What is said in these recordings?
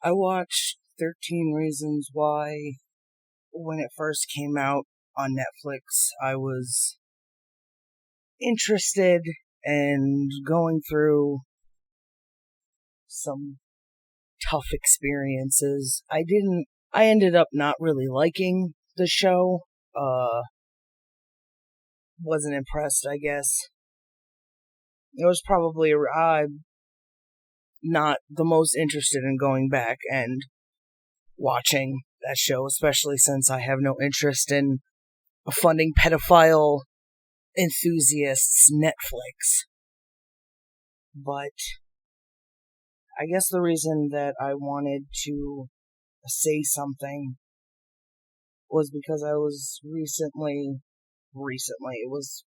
I watched 13 Reasons Why when it first came out on Netflix. I was interested and going through some tough experiences. I ended up not really liking the show. Wasn't impressed, I guess. It was probably, not the most interested in going back and watching that show, especially since I have no interest in funding pedophile enthusiasts Netflix. But I guess the reason that I wanted to say something was because I was recently, it was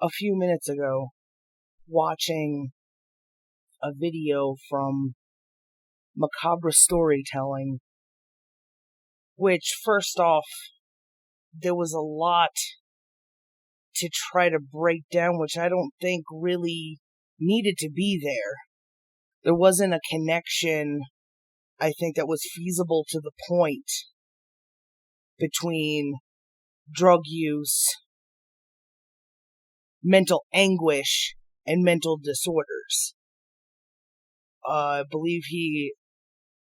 a few minutes ago, watching a video from Macabre storytelling, which, first off, there was a lot to try to break down, which I don't think really needed to be there. There wasn't a connection, I think, that was feasible to the point between drug use, mental anguish, and mental disorders. I believe he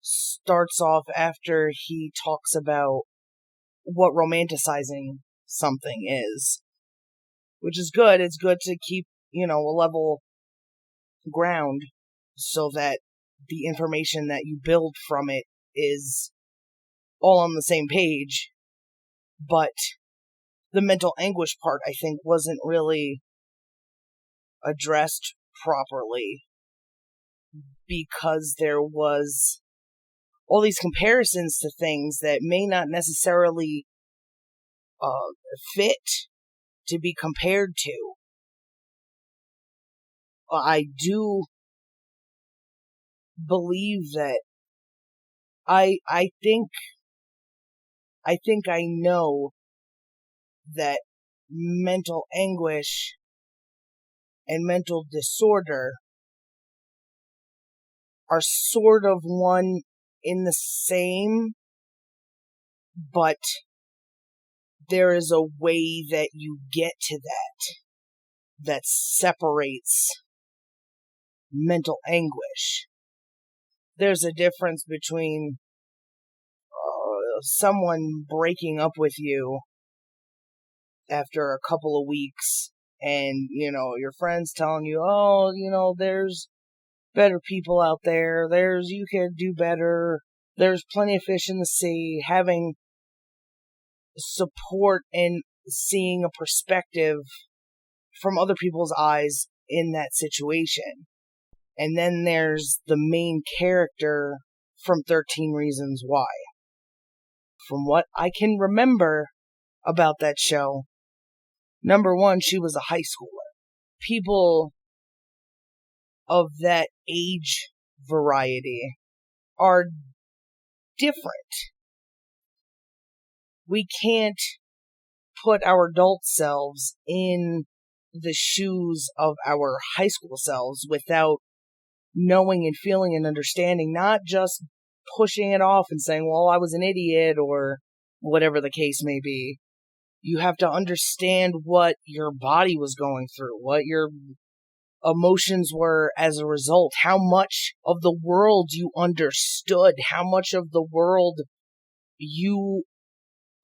starts off after he talks about what romanticizing something is, which is good. It's good to keep, a level ground so that the information that you build from it is all on the same page. But the mental anguish part, I think, wasn't really addressed properly because there was all these comparisons to things that may not necessarily fit to be compared to. I do believe that I think I know that mental anguish and mental disorder are sort of one in the same, but there is a way that you get to that separates mental anguish. There's a difference between someone breaking up with you after a couple of weeks and, your friends telling you, there's better people out there. You can do better. There's plenty of fish in the sea. Having support and seeing a perspective from other people's eyes in that situation. And then there's the main character from 13 Reasons Why. From what I can remember about that show, number one, she was a high schooler. People of that age variety are different. We can't put our adult selves in the shoes of our high school selves without knowing and feeling and understanding, not just pushing it off and saying, well, I was an idiot or whatever the case may be. You have to understand what your body was going through, what your emotions were as a result, how much of the world you understood, how much of the world you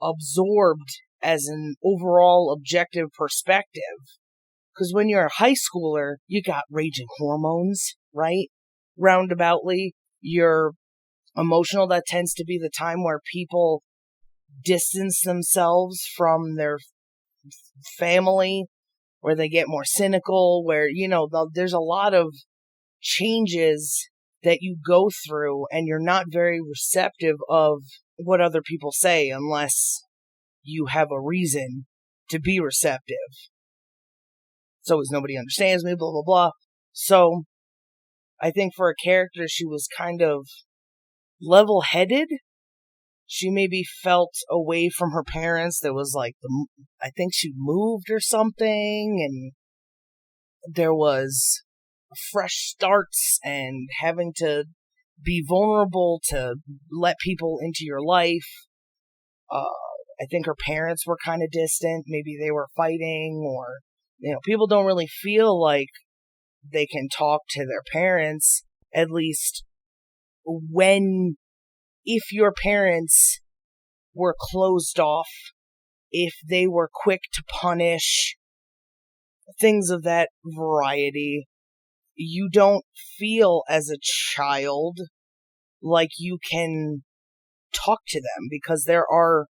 absorbed as an overall objective perspective. Because when you're a high schooler, you got raging hormones, right? Roundaboutly, you're emotional. That tends to be the time where people distance themselves from their family, where they get more cynical, where, there's a lot of changes that you go through and you're not very receptive of what other people say unless you have a reason to be receptive. So as nobody understands me, blah, blah, blah. So I think for a character, she was kind of level-headed. She maybe felt away from her parents. There was I think she moved or something, and there was fresh starts and having to be vulnerable, to let people into your life. I think her parents were kind of distant. Maybe they were fighting, or, people don't really feel like they can talk to their parents, at least if your parents were closed off, if they were quick to punish, things of that variety. You don't feel as a child like you can talk to them because there are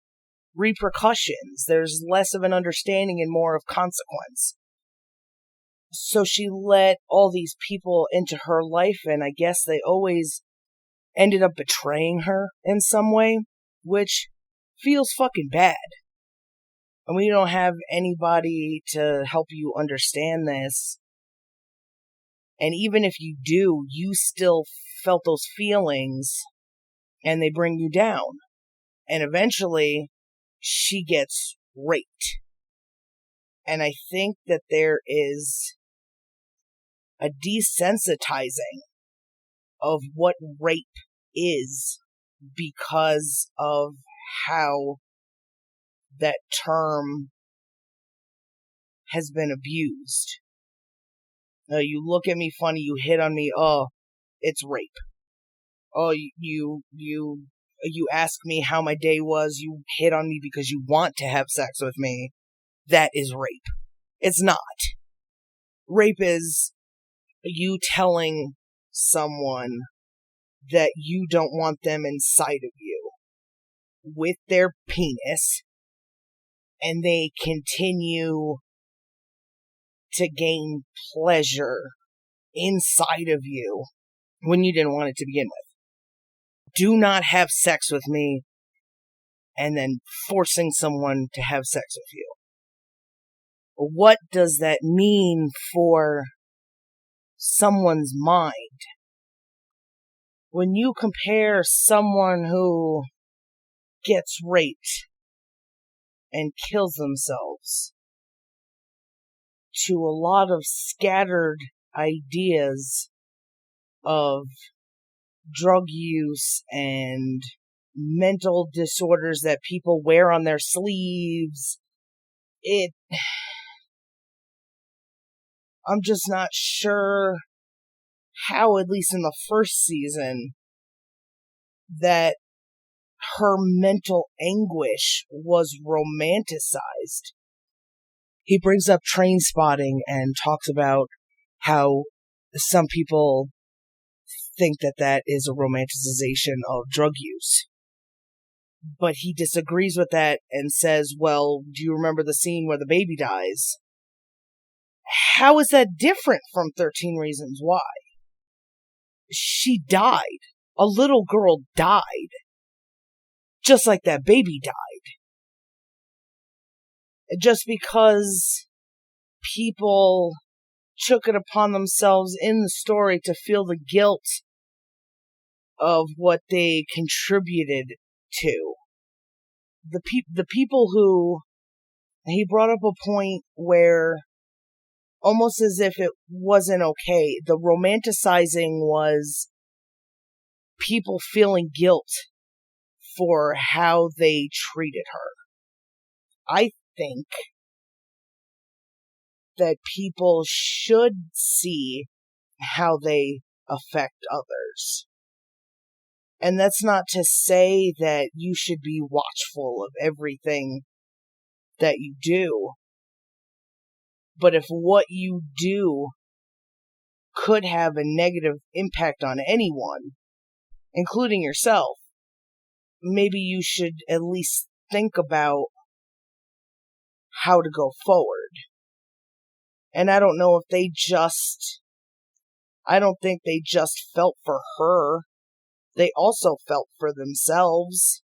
repercussions. There's less of an understanding and more of consequence. So she let all these people into her life, and I guess they always ended up betraying her in some way, which feels fucking bad. And we don't have anybody to help you understand this. And even if you do, you still felt those feelings, and they bring you down. And eventually, she gets raped. And I think that there is a desensitizing of what rape is because of how that term has been abused. You look at me funny, you hit on me, oh, it's rape. Oh, you ask me how my day was, you hit on me because you want to have sex with me. That is rape. It's not. Rape is you telling someone that you don't want them inside of you with their penis, and they continue to gain pleasure inside of you when you didn't want it to begin with. Do not have sex with me, and then forcing someone to have sex with you. What does that mean for someone's mind? When you compare someone who gets raped and kills themselves to a lot of scattered ideas of drug use and mental disorders that people wear on their sleeves, I'm just not sure how, at least in the first season, that her mental anguish was romanticized. He brings up Train Spotting and talks about how some people think that that is a romanticization of drug use. But he disagrees with that and says, well, do you remember the scene where the baby dies? How is that different from 13 Reasons Why? She died. A little girl died. Just like that baby died. Just because people took it upon themselves in the story to feel the guilt of what they contributed to. The people who... He brought up a point where, almost as if it wasn't okay, the romanticizing was people feeling guilt for how they treated her. I think that people should see how they affect others. And that's not to say that you should be watchful of everything that you do. But if what you do could have a negative impact on anyone, including yourself, maybe you should at least think about how to go forward. And I don't know if I don't think they just felt for her. They also felt for themselves.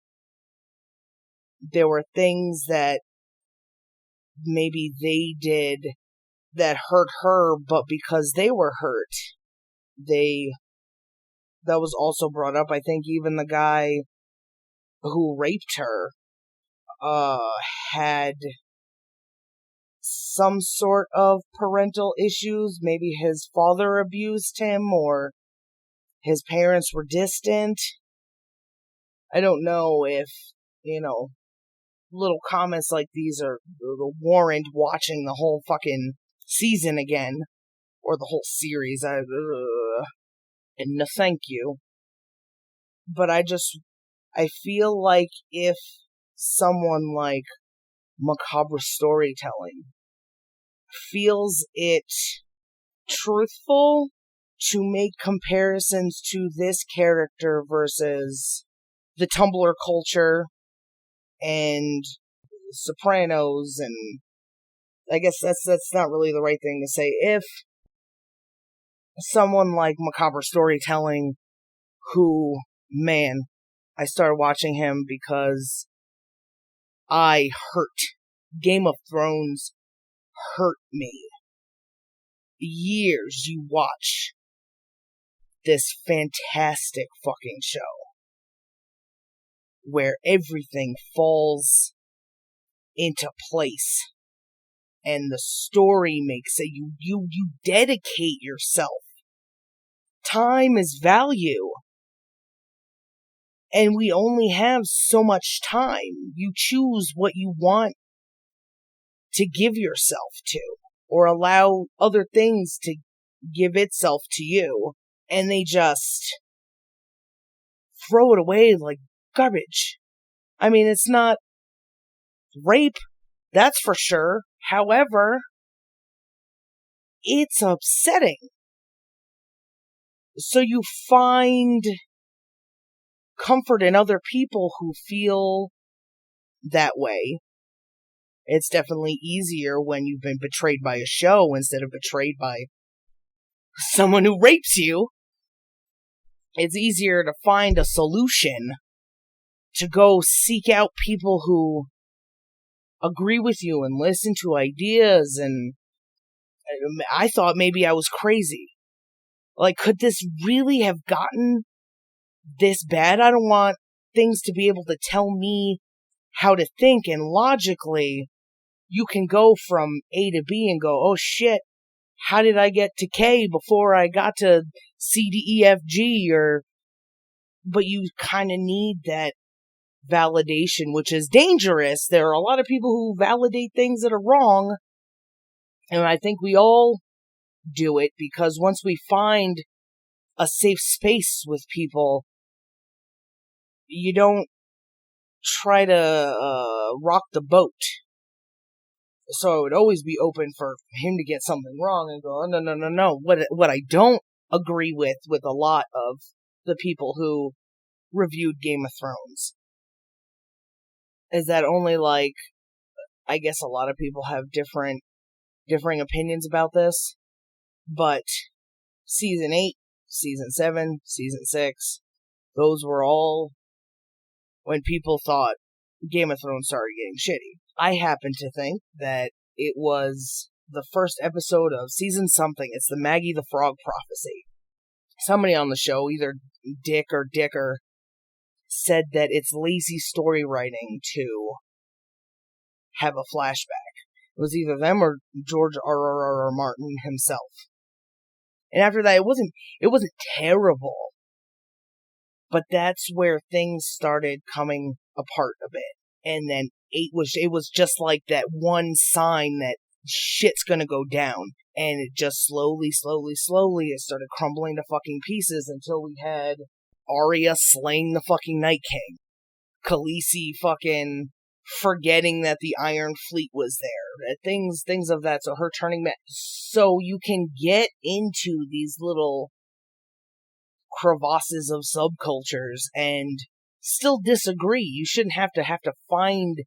There were things that maybe they did that hurt her, but because they were hurt, that was also brought up. I think even the guy who raped her, had some sort of parental issues. Maybe his father abused him, or his parents were distant. I don't know if, little comments like these are warrant watching the whole fucking season again, or the whole series. And no thank you. But I feel like if someone like Macabre Storytelling feels it truthful to make comparisons to this character versus the Tumblr culture and Sopranos, and I guess that's not really the right thing to say. If someone like Macabre Storytelling, who, man, I started watching him because I hurt. Game of Thrones hurt me. Years you watch this fantastic fucking show where everything falls into place and the story makes it. You dedicate yourself. Time is value. And we only have so much time. You choose what you want to give yourself to, or allow other things to give itself to you, and they just throw it away like garbage. I mean, it's not rape, that's for sure. However, it's upsetting. So you find comfort in other people who feel that way. It's definitely easier when you've been betrayed by a show instead of betrayed by someone who rapes you. It's easier to find a solution, to go seek out people who agree with you and listen to ideas. And I thought maybe I was crazy. Like, could this really have gotten this bad? I don't want things to be able to tell me how to think, and logically you can go from A to B and go, oh shit, how did I get to K before I got to C, D, E, F, G? But you kind of need that validation, which is dangerous. There are a lot of people who validate things that are wrong, and I think we all do it, because once we find a safe space with people, you don't try to rock the boat. So I would always be open for him to get something wrong and go, oh, no. What I don't agree with a lot of the people who reviewed Game of Thrones is that only, like, I guess a lot of people have differing opinions about this, but Season 8, Season 7, Season 6, those were all when people thought Game of Thrones started getting shitty. I happen to think that it was the first episode of season something. It's the Maggie the Frog prophecy. Somebody on the show, either Dick or Dicker, said that it's lazy story writing to have a flashback. It was either them or George R. Martin himself. And after that, it wasn't terrible. But that's where things started coming apart a bit. And then it was just like that one sign that shit's gonna go down. And it just slowly, it started crumbling to fucking pieces until we had Arya slaying the fucking Night King. Khaleesi fucking forgetting that the Iron Fleet was there. Things of that. So her turning back. So you can get into these little crevasses of subcultures and still disagree. You shouldn't have to find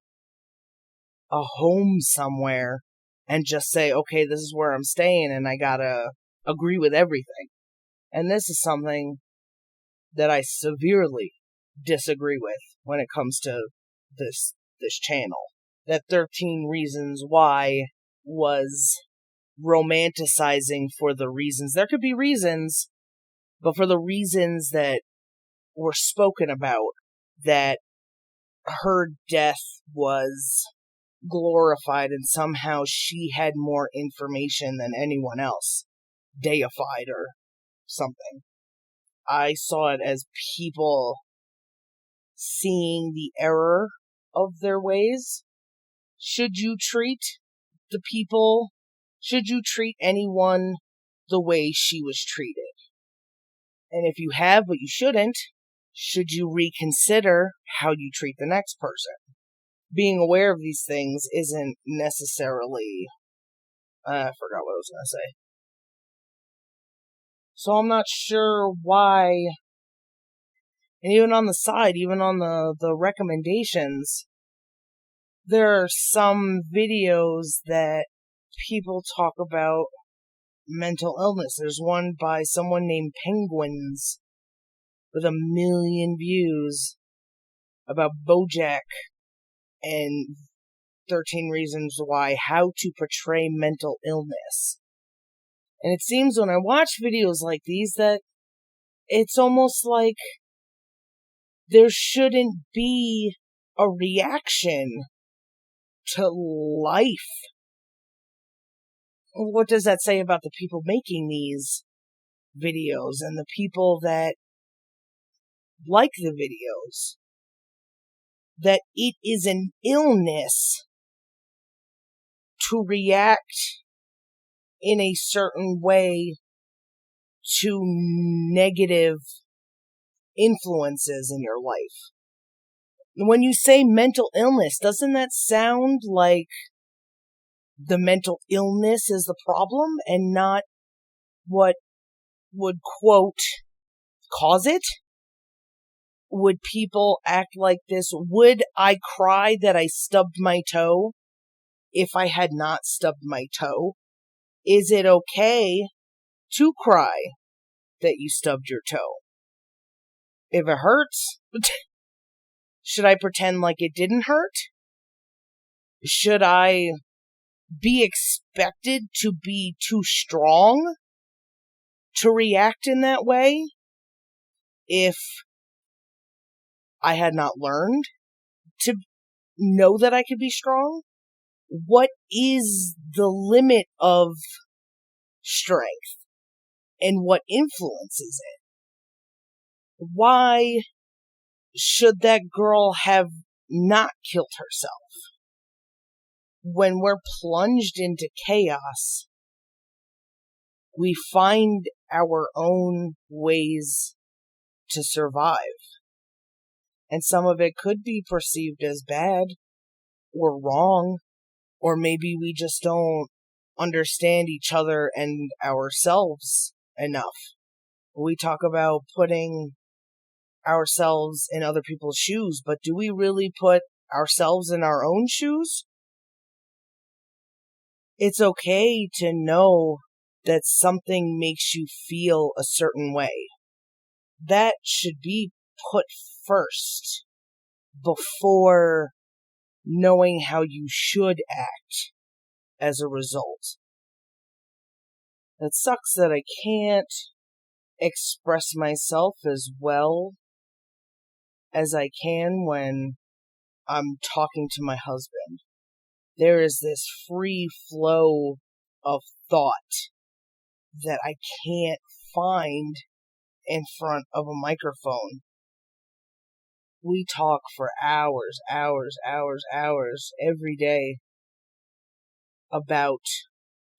a home somewhere and just say, okay, this is where I'm staying and I gotta agree with everything. And this is something that I severely disagree with when it comes to this channel. That 13 Reasons Why was romanticizing for the reasons. There could be reasons, but for the reasons that were spoken about, that her death was glorified and somehow she had more information than anyone else, deified or something. I saw it as people seeing the error of their ways. Should you treat anyone the way she was treated? And if you have, but you shouldn't, should you reconsider how you treat the next person? Being aware of these things isn't necessarily... I forgot what I was going to say. So I'm not sure why... And even on the side, even on the recommendations, there are some videos that people talk about mental illness. There's one by someone named Penguins with 1 million views about BoJack and 13 Reasons Why, how to portray mental illness. And it seems when I watch videos like these that it's almost like there shouldn't be a reaction to life. What does that say about the people making these videos and the people that like the videos? That it is an illness to react in a certain way to negative influences in your life. When you say mental illness, doesn't that sound like the mental illness is the problem and not what would, quote, cause it? Would people act like this? Would I cry that I stubbed my toe if I had not stubbed my toe? Is it okay to cry that you stubbed your toe? If it hurts, should I pretend like it didn't hurt? Should I be expected to be too strong to react in that way if I had not learned to know that I could be strong? What is the limit of strength and what influences it? Why should that girl have not killed herself? When we're plunged into chaos, we find our own ways to survive. And some of it could be perceived as bad or wrong, or maybe we just don't understand each other and ourselves enough. We talk about putting ourselves in other people's shoes, but do we really put ourselves in our own shoes? It's okay to know that something makes you feel a certain way. That should be put first before knowing how you should act as a result. It sucks that I can't express myself as well as I can when I'm talking to my husband. There is this free flow of thought that I can't find in front of a microphone. We talk for hours every day about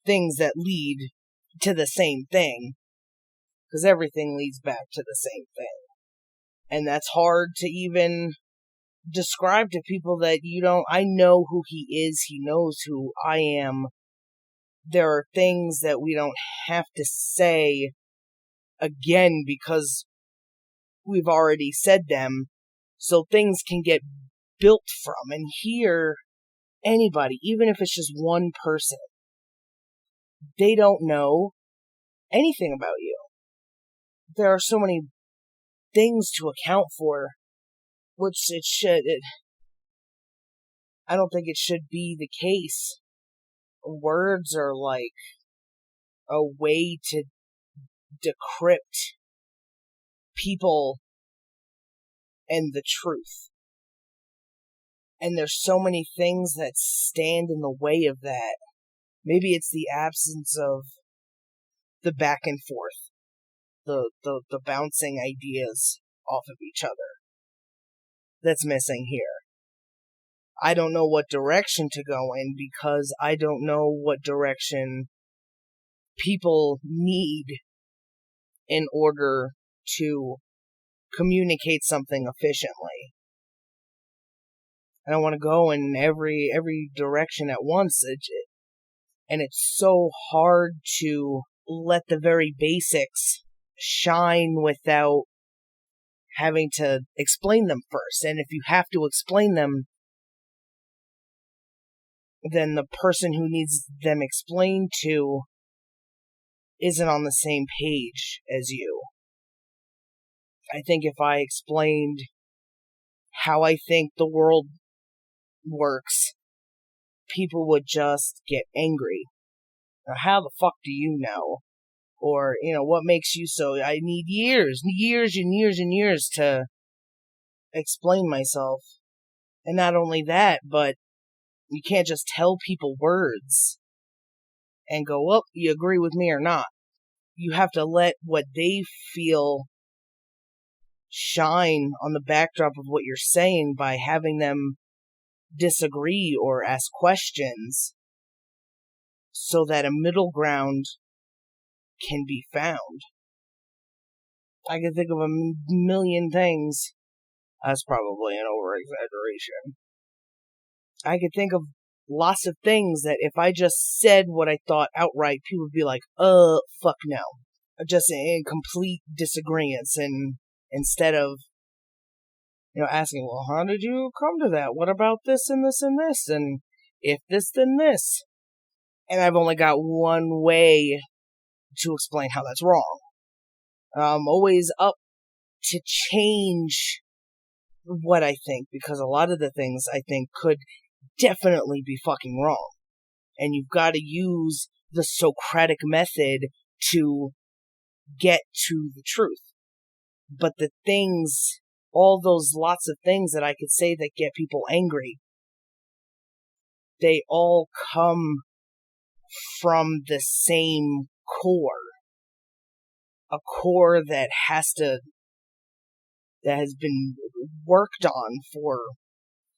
things that lead to the same thing, because everything leads back to the same thing. And that's hard to even describe to people that I know who he is, he knows who I am. There are things that we don't have to say again because we've already said them, so things can get built from. And here, anybody, even if it's just one person, they don't know anything about you. There are so many things to account for, which I don't think it should be the case. Words are like a way to decrypt people and the truth. And there's so many things that stand in the way of that. Maybe it's the absence of the back and forth. the bouncing ideas off of each other. That's missing here. I don't know what direction to go in because I don't know what direction people need in order to communicate something efficiently. I don't want to go in every direction at once, and it's so hard to let the very basics shine without having to explain them first. And if you have to explain them, then the person who needs them explained to isn't on the same page as you. I think if I explained how I think the world works, people would just get angry. Now, how the fuck do you know? Or, what makes you so... I need years and years and years to explain myself. And not only that, but you can't just tell people words and go, well, you agree with me or not. You have to let what they feel shine on the backdrop of what you're saying by having them disagree or ask questions so that a middle ground can be found. I can think of a million things. That's probably an over-exaggeration. I could think of lots of things that if I just said what I thought outright, people would be like, fuck no. Just in complete disagreement. And instead of, asking, well, how did you come to that? What about this and this and this? And if this, then this. And I've only got one way to explain how that's wrong. I'm always up to change what I think, because a lot of the things I think could definitely be fucking wrong. And you've got to use the Socratic method to get to the truth. But the things, all those lots of things that I could say that get people angry, they all come from the same core. A core that has been worked on for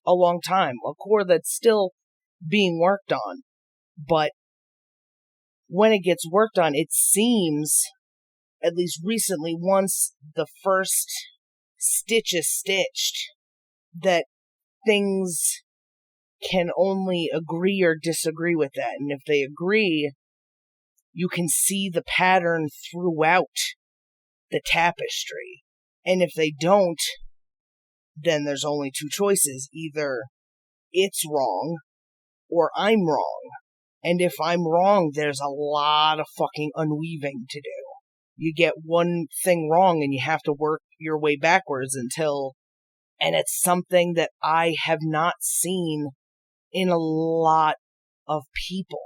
a long time. A core that's still being worked on. But when it gets worked on, it seems, at least recently, once the first stitch is stitched, that things can only agree or disagree with that. And if they agree, you can see the pattern throughout the tapestry. And if they don't, then there's only two choices. Either it's wrong, or I'm wrong. And if I'm wrong, there's a lot of fucking unweaving to do. You get one thing wrong and you have to work your way backwards until... And it's something that I have not seen in a lot of people.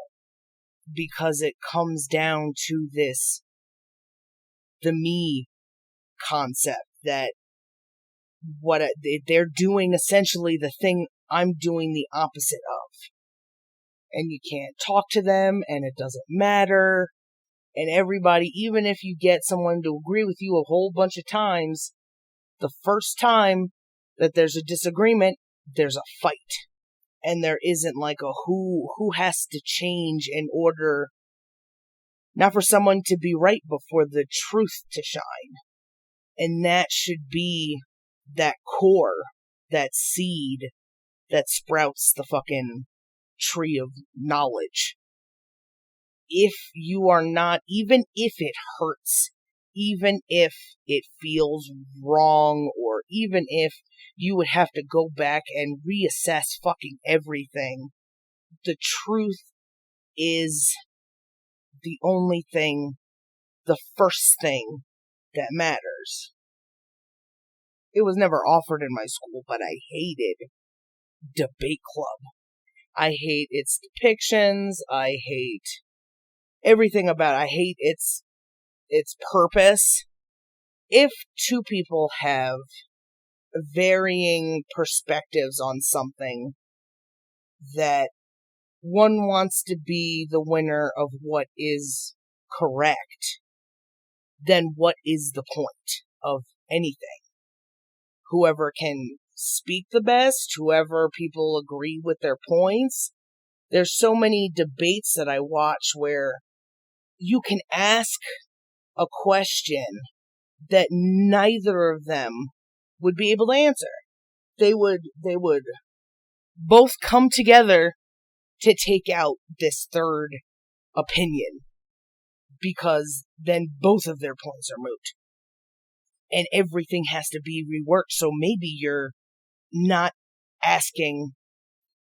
Because it comes down to this, the me concept, that they're doing essentially the thing I'm doing the opposite of. And you can't talk to them, and it doesn't matter. And everybody, even if you get someone to agree with you a whole bunch of times, the first time that there's a disagreement, there's a fight. And there isn't like a who has to change in order, not for someone to be right, but for the truth to shine. And that should be that core, that seed that sprouts the fucking tree of knowledge. If you are not, even if it hurts, even if it feels wrong, or even if you would have to go back and reassess fucking everything, the truth is the only thing, the first thing that matters. It was never offered in my school, but I hated debate club. I hate its depictions. I hate everything about it. I hate its purpose. If two people have varying perspectives on something, that one wants to be the winner of what is correct, then what is the point of anything? Whoever can speak the best, whoever people agree with their points. There's so many debates that I watch where you can ask a question that neither of them would be able to answer. They would both come together to take out this third opinion, because then both of their points are moot. And everything has to be reworked, so maybe you're not asking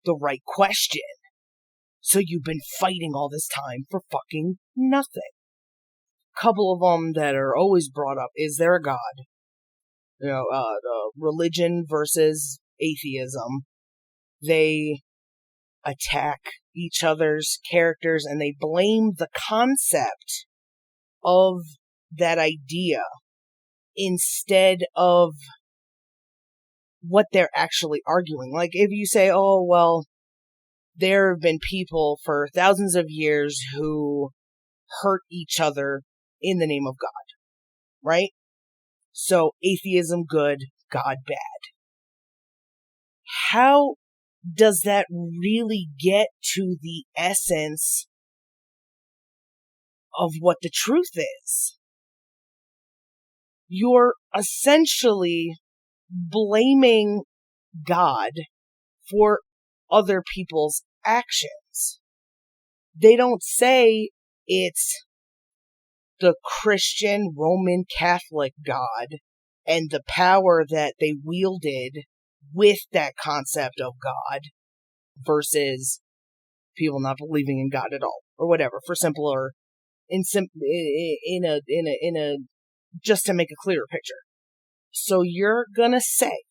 the right question. So you've been fighting all this time for fucking nothing. Couple of them that are always brought up: is there a God? Religion versus atheism. They attack each other's characters and they blame the concept of that idea instead of what they're actually arguing. Like, if you say, oh, well, there have been people for thousands of years who hurt each other in the name of God, right? So atheism good, God bad. How does that really get to the essence of what the truth is? You're essentially blaming God for other people's actions. They don't say it's the Christian Roman Catholic God and the power that they wielded with that concept of God versus people not believing in God at all, or whatever, for simpler, just to make a clearer picture. So you're gonna say,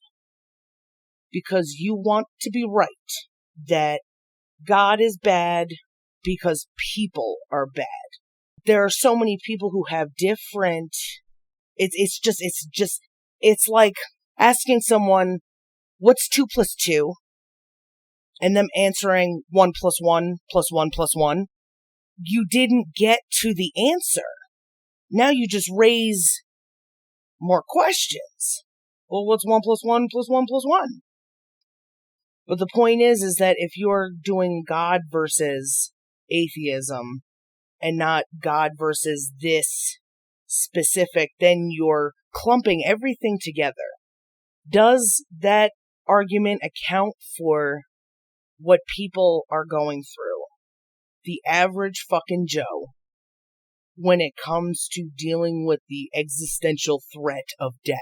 because you want to be right, that God is bad because people are bad. There are so many people who have different, it's like asking someone, what's 2 plus 2? And them answering 1 plus 1 plus 1 plus 1. You didn't get to the answer. Now you just raise more questions. Well, what's 1 plus 1 plus 1 plus 1? But the point is that if you're doing God versus atheism and not God versus this specific, then you're clumping everything together. Does that argument account for what people are going through? The average fucking Joe, when it comes to dealing with the existential threat of death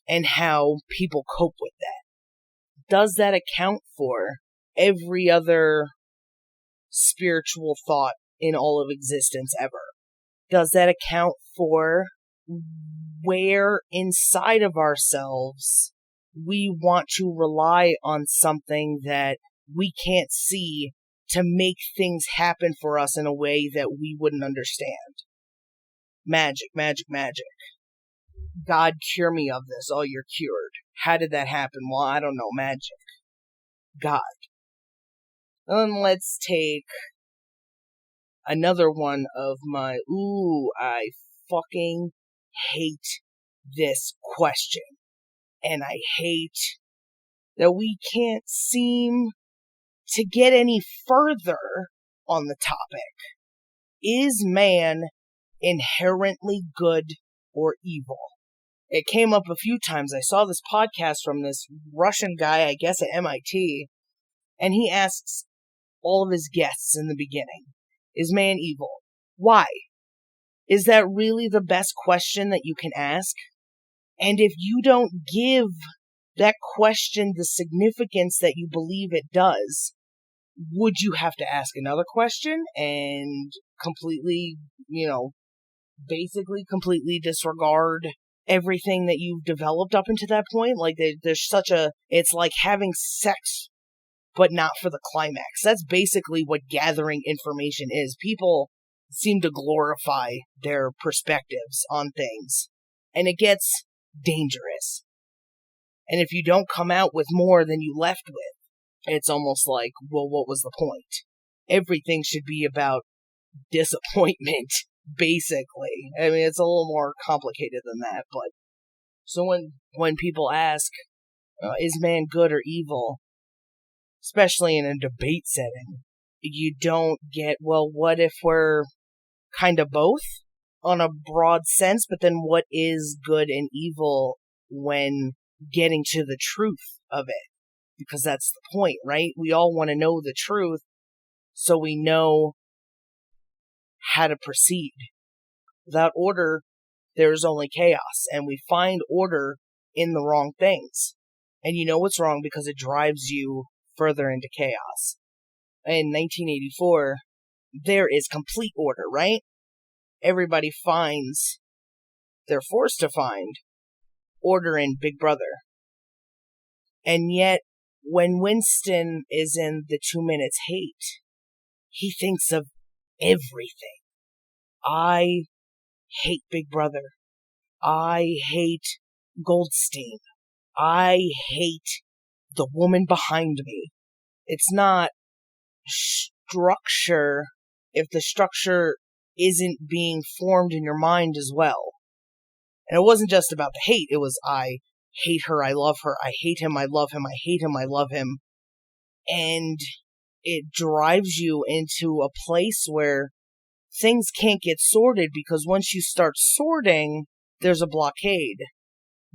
and how people cope with that. Does that account for every other spiritual thought in all of existence ever? Does that account for where inside of ourselves we want to rely on something that we can't see to make things happen for us in a way that we wouldn't understand? Magic, magic, magic. God, cure me of this. Oh, you're cured. How did that happen? Well, I don't know. Magic. God. Then let's take another one of my, I fucking hate this question. And I hate that we can't seem to get any further on the topic. Is man inherently good or evil? It came up a few times. I saw this podcast from this Russian guy, I guess at MIT, and he asks all of his guests in the beginning, is man evil? Why? Is that really the best question that you can ask? And if you don't give that question the significance that you believe it does, would you have to ask another question and completely, basically completely disregard everything that you've developed up until that point? Like, there's it's like having sex, but not for the climax. That's basically what gathering information is. People seem to glorify their perspectives on things, and it gets dangerous. And if you don't come out with more than you left with, it's almost like, well, what was the point? Everything should be about disappointment basically. I mean, it's a little more complicated than that, but so when people ask, is man good or evil, especially in a debate setting, you don't get, well, what if we're kind of both on a broad sense, but then what is good and evil when getting to the truth of it? Because that's the point, right? We all want to know the truth so we know how to proceed. Without order, there's only chaos, and we find order in the wrong things. And you know what's wrong because it drives you further into chaos. In 1984, there is complete order, right? Everybody finds, they're forced to find order in Big Brother. And yet, when Winston is in the 2 Minutes Hate, he thinks of everything. I hate Big Brother. I hate Goldstein. I hate the woman behind me. It's not structure if the structure isn't being formed in your mind as well. And it wasn't just about the hate. It was, I hate her, I love her, I hate him, I love him, I hate him, I love him. And it drives you into a place where things can't get sorted, because once you start sorting, there's a blockade.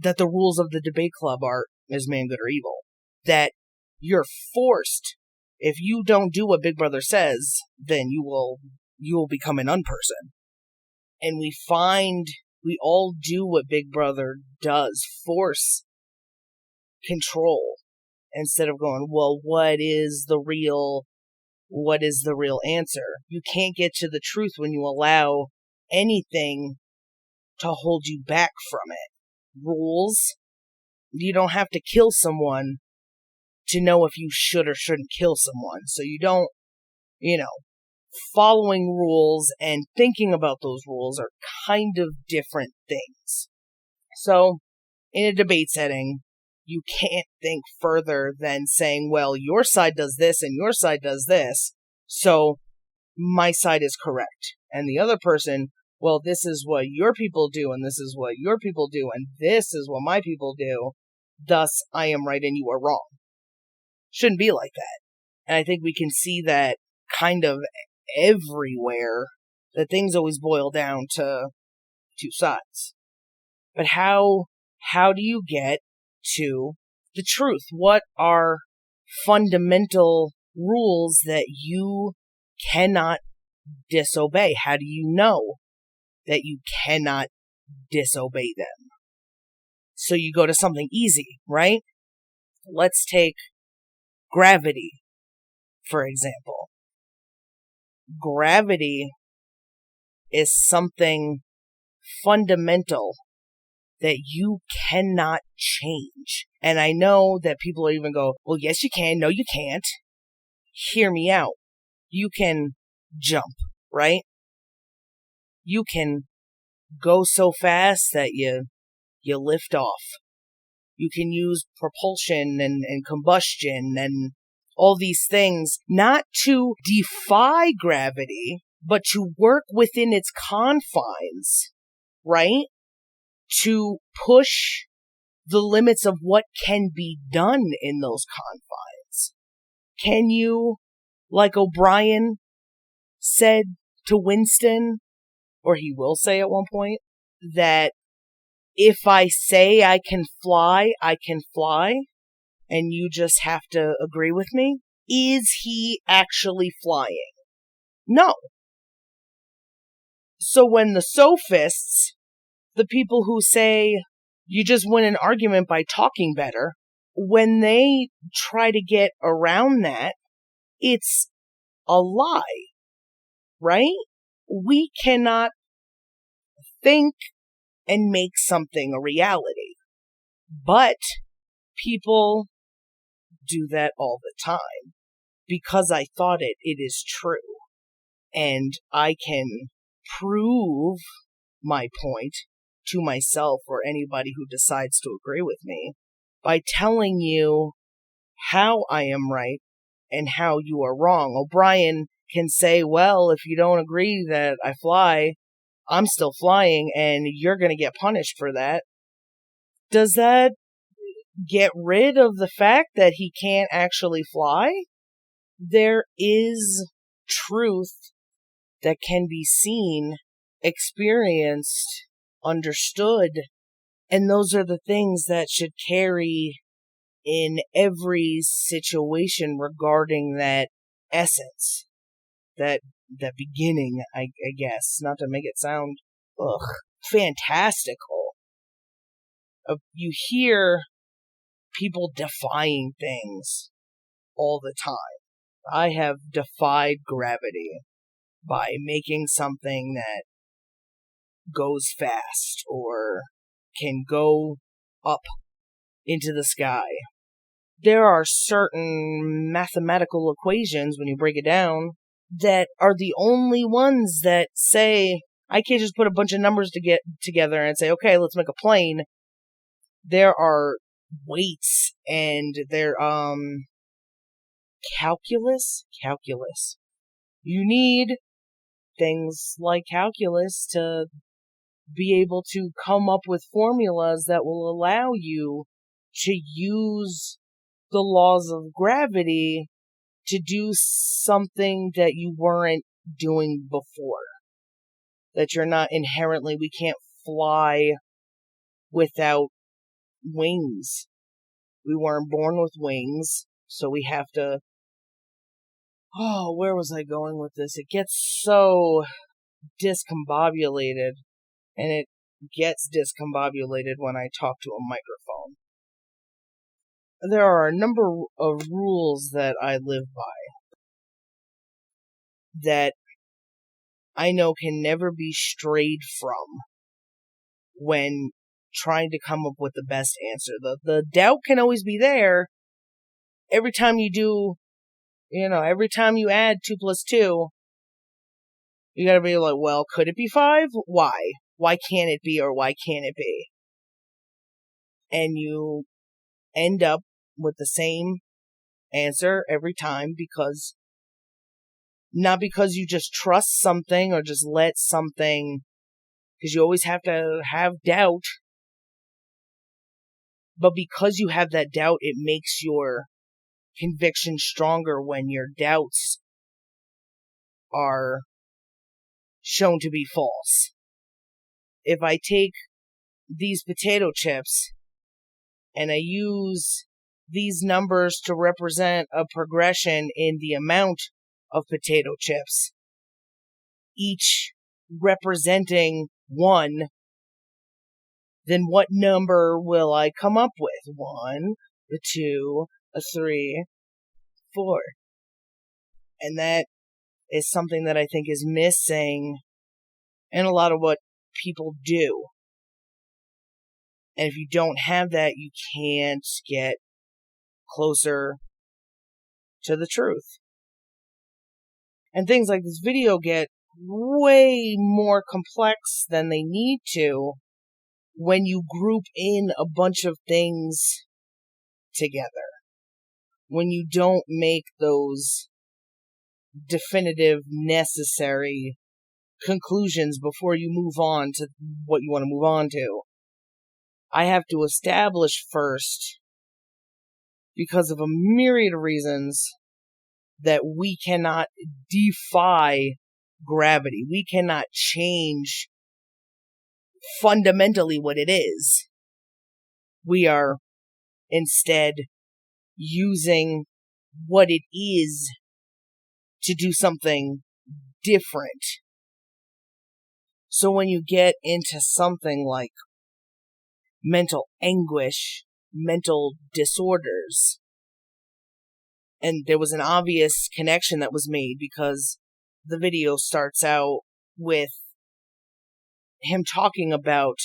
That the rules of the debate club are, is man good or evil? That you're forced, if you don't do what Big Brother says, then you will become an unperson. And we all do what Big Brother does, force control, instead of going, well, what is the real answer? You can't get to the truth when you allow anything to hold you back from it. Rules. You don't have to kill someone to know if you should or shouldn't kill someone. So you don't, following rules and thinking about those rules are kind of different things. So, in a debate setting, you can't think further than saying, well, your side does this and your side does this, so my side is correct. And the other person, well, this is what your people do, and this is what your people do, and this is what my people do, thus I am right and you are wrong. Shouldn't be like that. And I think we can see that kind of everywhere, that things always boil down to two sides. But how do you get to the truth? What are fundamental rules that you cannot disobey? How do you know that you cannot disobey them? So you go to something easy, right? Let's take gravity, for example. Gravity is something fundamental that you cannot change. And I know that people even go, well, yes, you can. No, you can't. Hear me out. You can jump, right? You can go so fast that you lift off. You can use propulsion and combustion and all these things, not to defy gravity, but to work within its confines, right? To push the limits of what can be done in those confines. Can you, like O'Brien said to Winston, or he will say at one point, that if I say I can fly, and you just have to agree with me? Is he actually flying? No. So when the sophists, the people who say you just win an argument by talking better, when they try to get around that, it's a lie, right? We cannot think and make something a reality. But people do that all the time. Because I thought it is true. And I can prove my point to myself or anybody who decides to agree with me by telling you how I am right and how you are wrong. O'Brien can say, well, if you don't agree that I fly, I'm still flying and you're going to get punished for that. Does that get rid of the fact that he can't actually fly? There is truth that can be seen, experienced, understood, and those are the things that should carry in every situation regarding that essence, that beginning, I guess, not to make it sound fantastical. You hear people defying things all the time. I have defied gravity by making something that goes fast or can go up into the sky. There are certain mathematical equations, when you break it down, that are the only ones that say, I can't just put a bunch of numbers to get together and say, okay, let's make a plane. There are weights and there, calculus. You need things like calculus to be able to come up with formulas that will allow you to use the laws of gravity to do something that you weren't doing before. That you're not inherently, we can't fly without wings. We weren't born with wings, so we have to... Oh, where was I going with this? It gets so discombobulated, and it gets discombobulated when I talk to a microphone. There are a number of rules that I live by that I know can never be strayed from when trying to come up with the best answer. The doubt can always be there every time you do, every time you add 2 plus 2, you gotta be like, well, could it be 5? Why? Why can't it be, or why can't it be? And you end up with the same answer every time not because you just trust something or just let something, because you always have to have doubt, but because you have that doubt, it makes your conviction stronger when your doubts are shown to be false. If I take these potato chips and I use these numbers to represent a progression in the amount of potato chips, each representing 1, then what number will I come up with? 1, a 2, a 3, 4. And that is something that I think is missing in a lot of what people do. And if you don't have that, you can't get closer to the truth. And things like this video get way more complex than they need to when you group in a bunch of things together. When you don't make those definitive, necessary conclusions before you move on to what you want to move on to. I have to establish first, because of a myriad of reasons, that we cannot defy gravity. We cannot change fundamentally what it is. We are instead using what it is to do something different. So when you get into something like mental anguish, mental disorders, and there was an obvious connection that was made because the video starts out with him talking about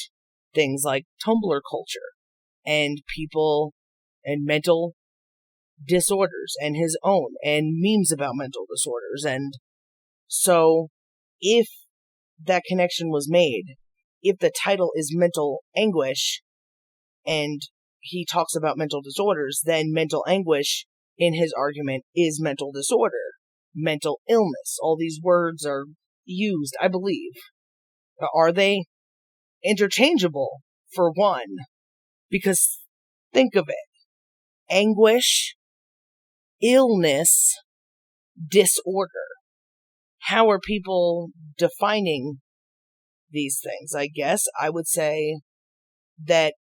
things like Tumblr culture and people and mental disorders and his own and memes about mental disorders. And so if that connection was made, if the title is mental anguish and he talks about mental disorders, then mental anguish in his argument is mental disorder, mental illness. All these words are used, I believe. Are they interchangeable, for one? Because think of it. Anguish, illness, disorder. How are people defining these things? I guess I would say that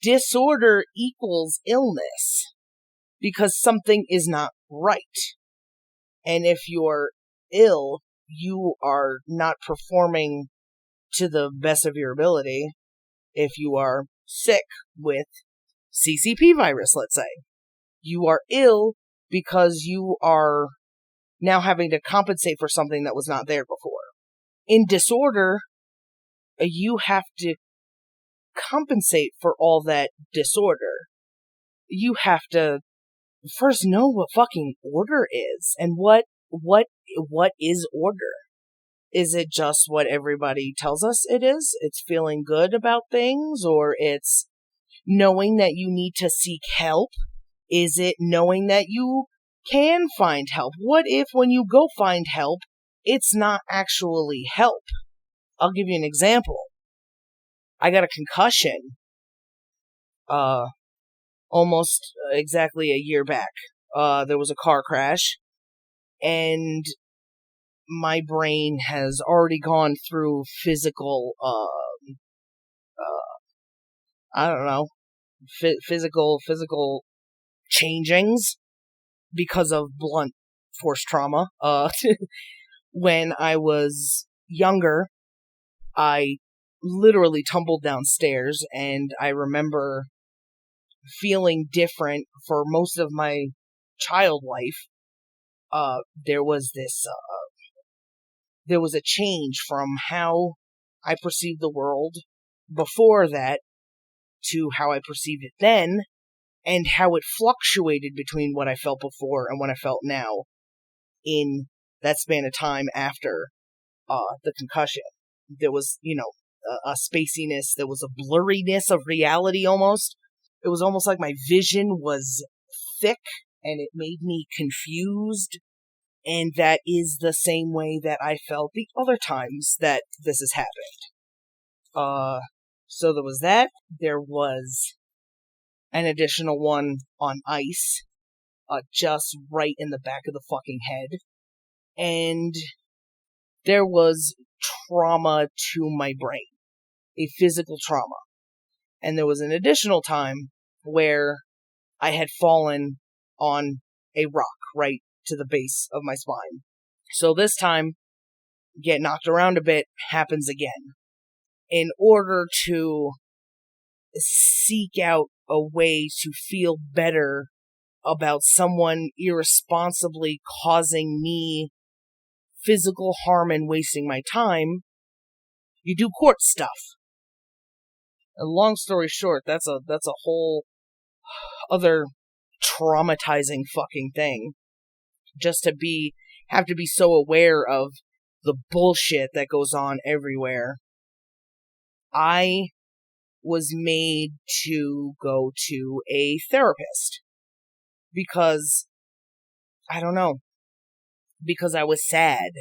disorder equals illness because something is not right. And if you're ill, you are not performing to the best of your ability. If you are sick with CCP virus, let's say, you are ill because you are now having to compensate for something that was not there before. In disorder, you have to compensate for all that disorder. You have to first know what fucking order is and what is order. Is it just what everybody tells us it is? It's feeling good about things, or it's knowing that you need to seek help? Is it knowing that you can find help? What if when you go find help, it's not actually help? I'll give you an example. I got a concussion almost exactly a year back. There was a car crash, and my brain has already gone through physical, I don't know, physical changings because of blunt force trauma. When I was younger, I literally tumbled downstairs, and I remember feeling different for most of my child life. There was a change from how I perceived the world before that to how I perceived it then, and how it fluctuated between what I felt before and what I felt now in that span of time after the concussion. There was, a spaciness, there was a blurriness of reality almost. It was almost like my vision was thick and it made me confused. And that is the same way that I felt the other times that this has happened. So there was that. There was an additional one on ice, just right in the back of the fucking head. And there was trauma to my brain, a physical trauma. And there was an additional time where I had fallen on a rock right to the base of my spine. So this time, get knocked around a bit happens again. In order to seek out a way to feel better about someone irresponsibly causing me physical harm and wasting my time, you do court stuff. And long story short, that's a whole other traumatizing fucking thing. Just to have to be so aware of the bullshit that goes on everywhere. I was made to go to a therapist because, I don't know, because I was sad,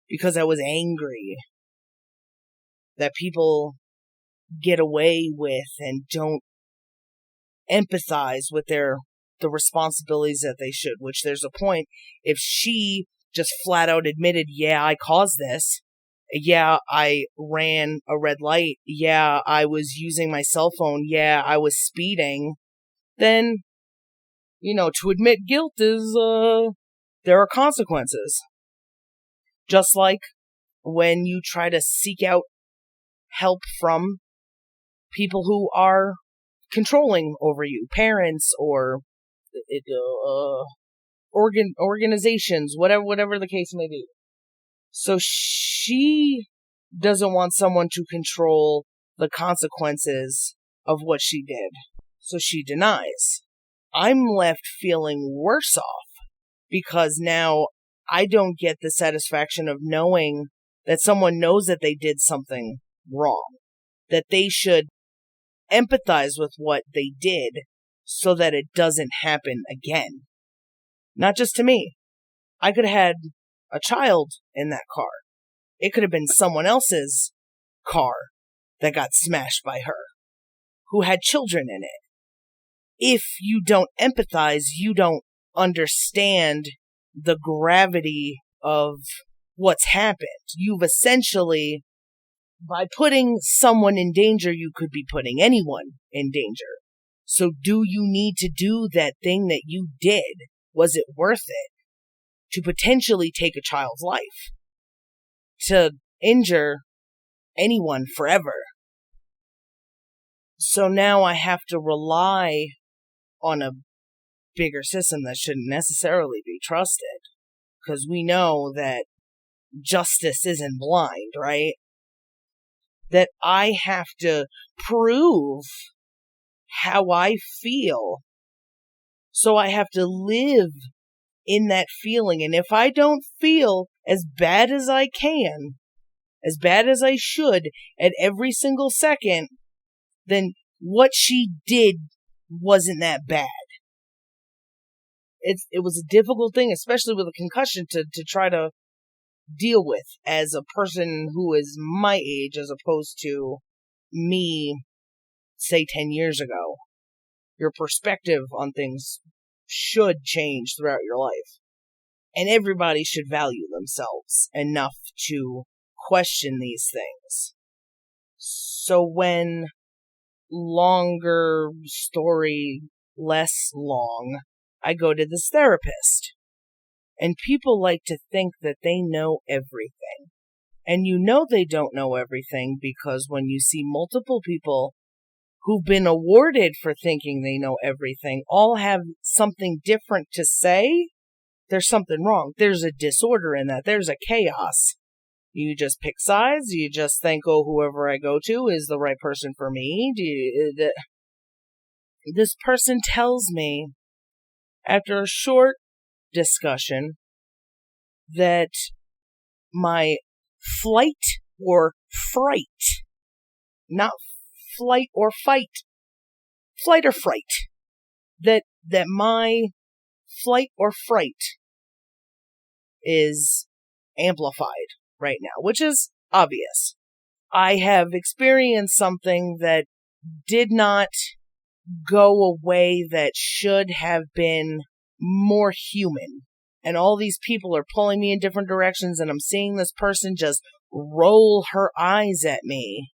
because I was angry that people get away with and don't empathize with the responsibilities that they should, which there's a point. If she just flat out admitted, yeah, I caused this, yeah, I ran a red light, yeah, I was using my cell phone, yeah, I was speeding, then, to admit guilt is, there are consequences. Just like when you try to seek out help from people who are controlling over you, parents or organizations, whatever the case may be. So she doesn't want someone to control the consequences of what she did. So she denies. I'm left feeling worse off because now I don't get the satisfaction of knowing that someone knows that they did something wrong, that they should empathize with what they did so that it doesn't happen again. Not just to me. I could have had a child in that car. It could have been someone else's car that got smashed by her, who had children in it. If you don't empathize, you don't understand the gravity of what's happened. You've essentially, by putting someone in danger, you could be putting anyone in danger. So do you need to do that thing that you did? Was it worth it to potentially take a child's life? To injure anyone forever? So now I have to rely on a bigger system that shouldn't necessarily be trusted. Because we know that justice isn't blind, right? That I have to prove how I feel. So I have to live in that feeling. And if I don't feel as bad as I can, as bad as I should at every single second, then what she did wasn't that bad. It was a difficult thing, especially with a concussion, to try to deal with as a person who is my age as opposed to me, say 10 years ago. Your perspective on things should change throughout your life. And everybody should value themselves enough to question these things. So when longer story, less long, I go to this therapist. And people like to think that they know everything. And you know they don't know everything because when you see multiple people who've been awarded for thinking they know everything all have something different to say, there's something wrong. There's a disorder in that. There's a chaos. You just pick sides. You just think, oh, whoever I go to is the right person for me. This person tells me, after a short discussion, that my flight or fright, not flight or fight, flight or fright, that my flight or fright is amplified right now, which is obvious. I have experienced something that did not go away that should have been more human. And all these people are pulling me in different directions, and I'm seeing this person just roll her eyes at me,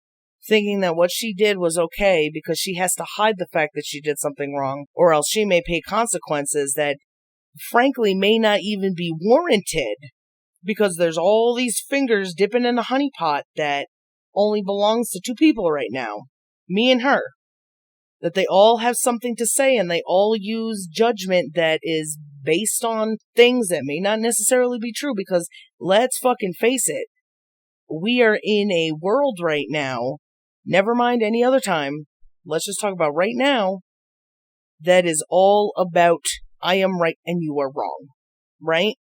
thinking that what she did was okay because she has to hide the fact that she did something wrong, or else she may pay consequences that frankly may not even be warranted, because there's all these fingers dipping in a honeypot that only belongs to two people right now, me and her. That they all have something to say and they all use judgment that is based on things that may not necessarily be true, because let's fucking face it, we are in a world right now, never mind any other time, let's just talk about right now, that is all about I am right and you are wrong, right?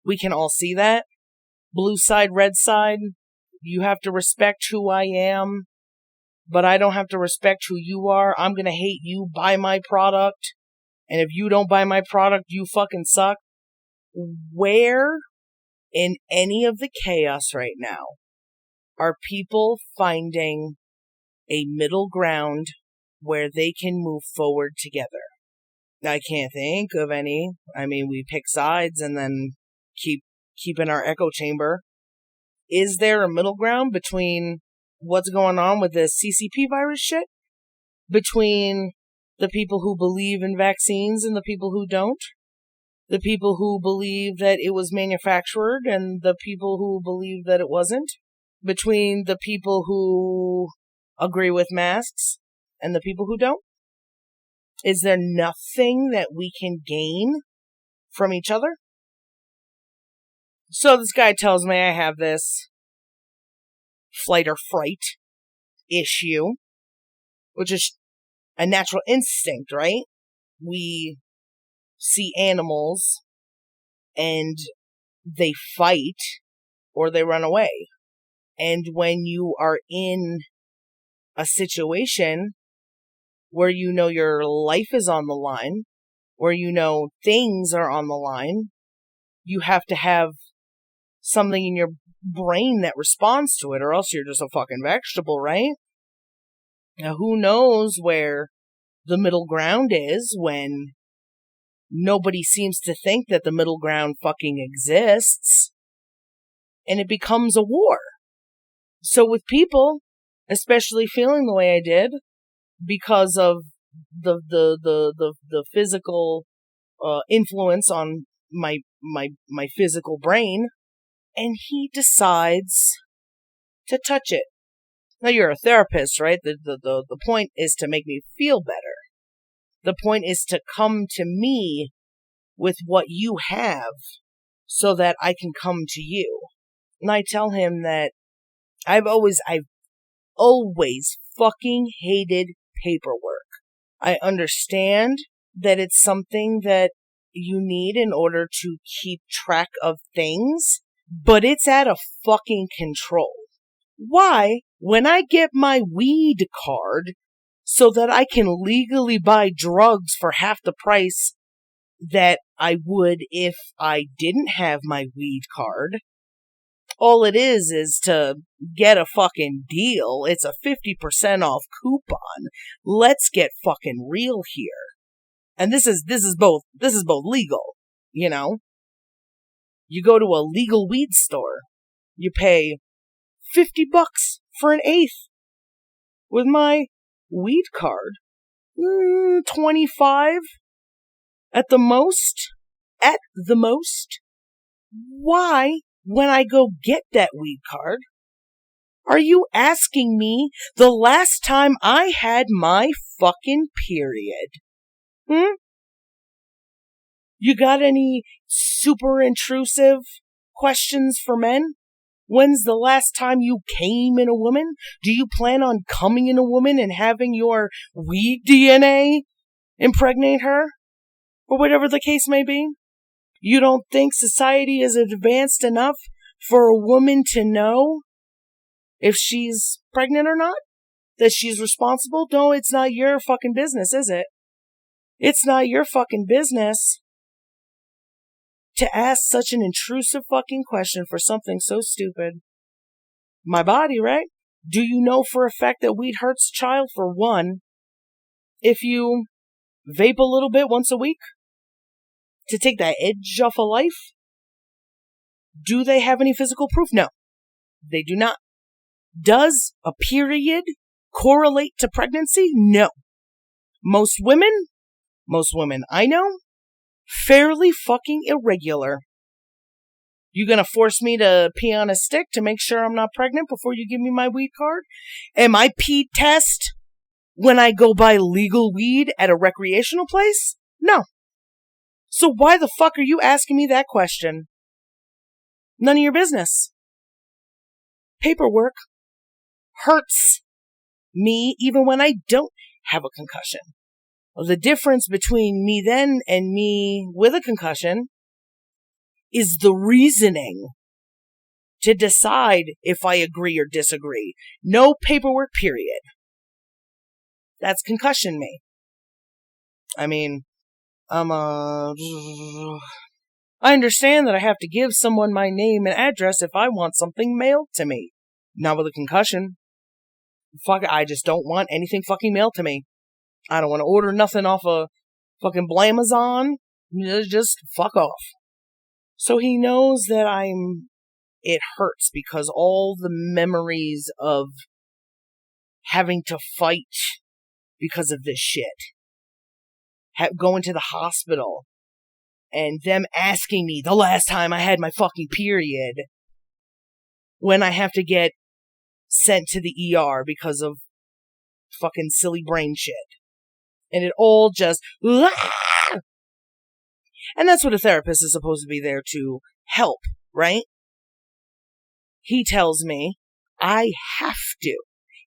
We can all see that. Blue side, red side, you have to respect who I am, but I don't have to respect who you are. I'm going to hate you, buy my product. And if you don't buy my product, you fucking suck. Where in any of the chaos right now are people finding a middle ground where they can move forward together? I can't think of any. I mean, we pick sides and then keep in our echo chamber. Is there a middle ground between what's going on with this CCP virus shit? Between the people who believe in vaccines and the people who don't? The people who believe that it was manufactured and the people who believe that it wasn't? Between the people who agree with masks and the people who don't? Is there nothing that we can gain from each other? So this guy tells me I have this flight or fright issue, which is a natural instinct, right? We see animals and they fight or they run away. And when you are in a situation where you know your life is on the line, where you know things are on the line, you have to have something in your brain that responds to it, or else you're just a fucking vegetable, right? Now, who knows where the middle ground is when nobody seems to think that the middle ground fucking exists, and it becomes a war. So with people, especially feeling the way I did, because of the physical influence on my physical brain, and he decides to touch it. Now, you're a therapist, right? The point is to make me feel better. The point is to come to me with what you have so that I can come to you. And I tell him that I've always fucking hated paperwork. I understand that it's something that you need in order to keep track of things, but it's out of fucking control. Why, when I get my weed card so that I can legally buy drugs for half the price that I would if I didn't have my weed card, all it is to get a fucking deal. It's a 50% off coupon. Let's get fucking real here. And this is both legal, you know? You go to a legal weed store, you pay $50 for an eighth. With my weed card, 25 at the most. Why, when I go get that weed card, are you asking me the last time I had my fucking period? You got any super intrusive questions for men? When's the last time you came in a woman? Do you plan on coming in a woman and having your weed DNA impregnate her? Or whatever the case may be? You don't think society is advanced enough for a woman to know if she's pregnant or not? That she's responsible? No, it's not your fucking business, is it? It's not your fucking business to ask such an intrusive fucking question for something so stupid. My body, right? Do you know for a fact that weed hurts a child? For one, if you vape a little bit once a week to take that edge off of life, do they have any physical proof? No, they do not. Does a period correlate to pregnancy? No. Most women I know, fairly fucking irregular. You gonna force me to pee on a stick to make sure I'm not pregnant before you give me my weed card? Am I pee test when I go buy legal weed at a recreational place? No. So why the fuck are you asking me that question? None of your business. Paperwork hurts me even when I don't have a concussion. Well, the difference between me then and me with a concussion is the reasoning to decide if I agree or disagree. No paperwork, period. That's concussion me. I mean, I understand that I have to give someone my name and address if I want something mailed to me. Not with a concussion. Fuck it, I just don't want anything fucking mailed to me. I don't want to order nothing off of fucking Blamazon. Just fuck off. So he knows that it hurts because all the memories of having to fight because of this shit. Going to the hospital and them asking me the last time I had my fucking period when I have to get sent to the ER because of fucking silly brain shit. And it all just... And that's what a therapist is supposed to be there to help, right? He tells me I have to.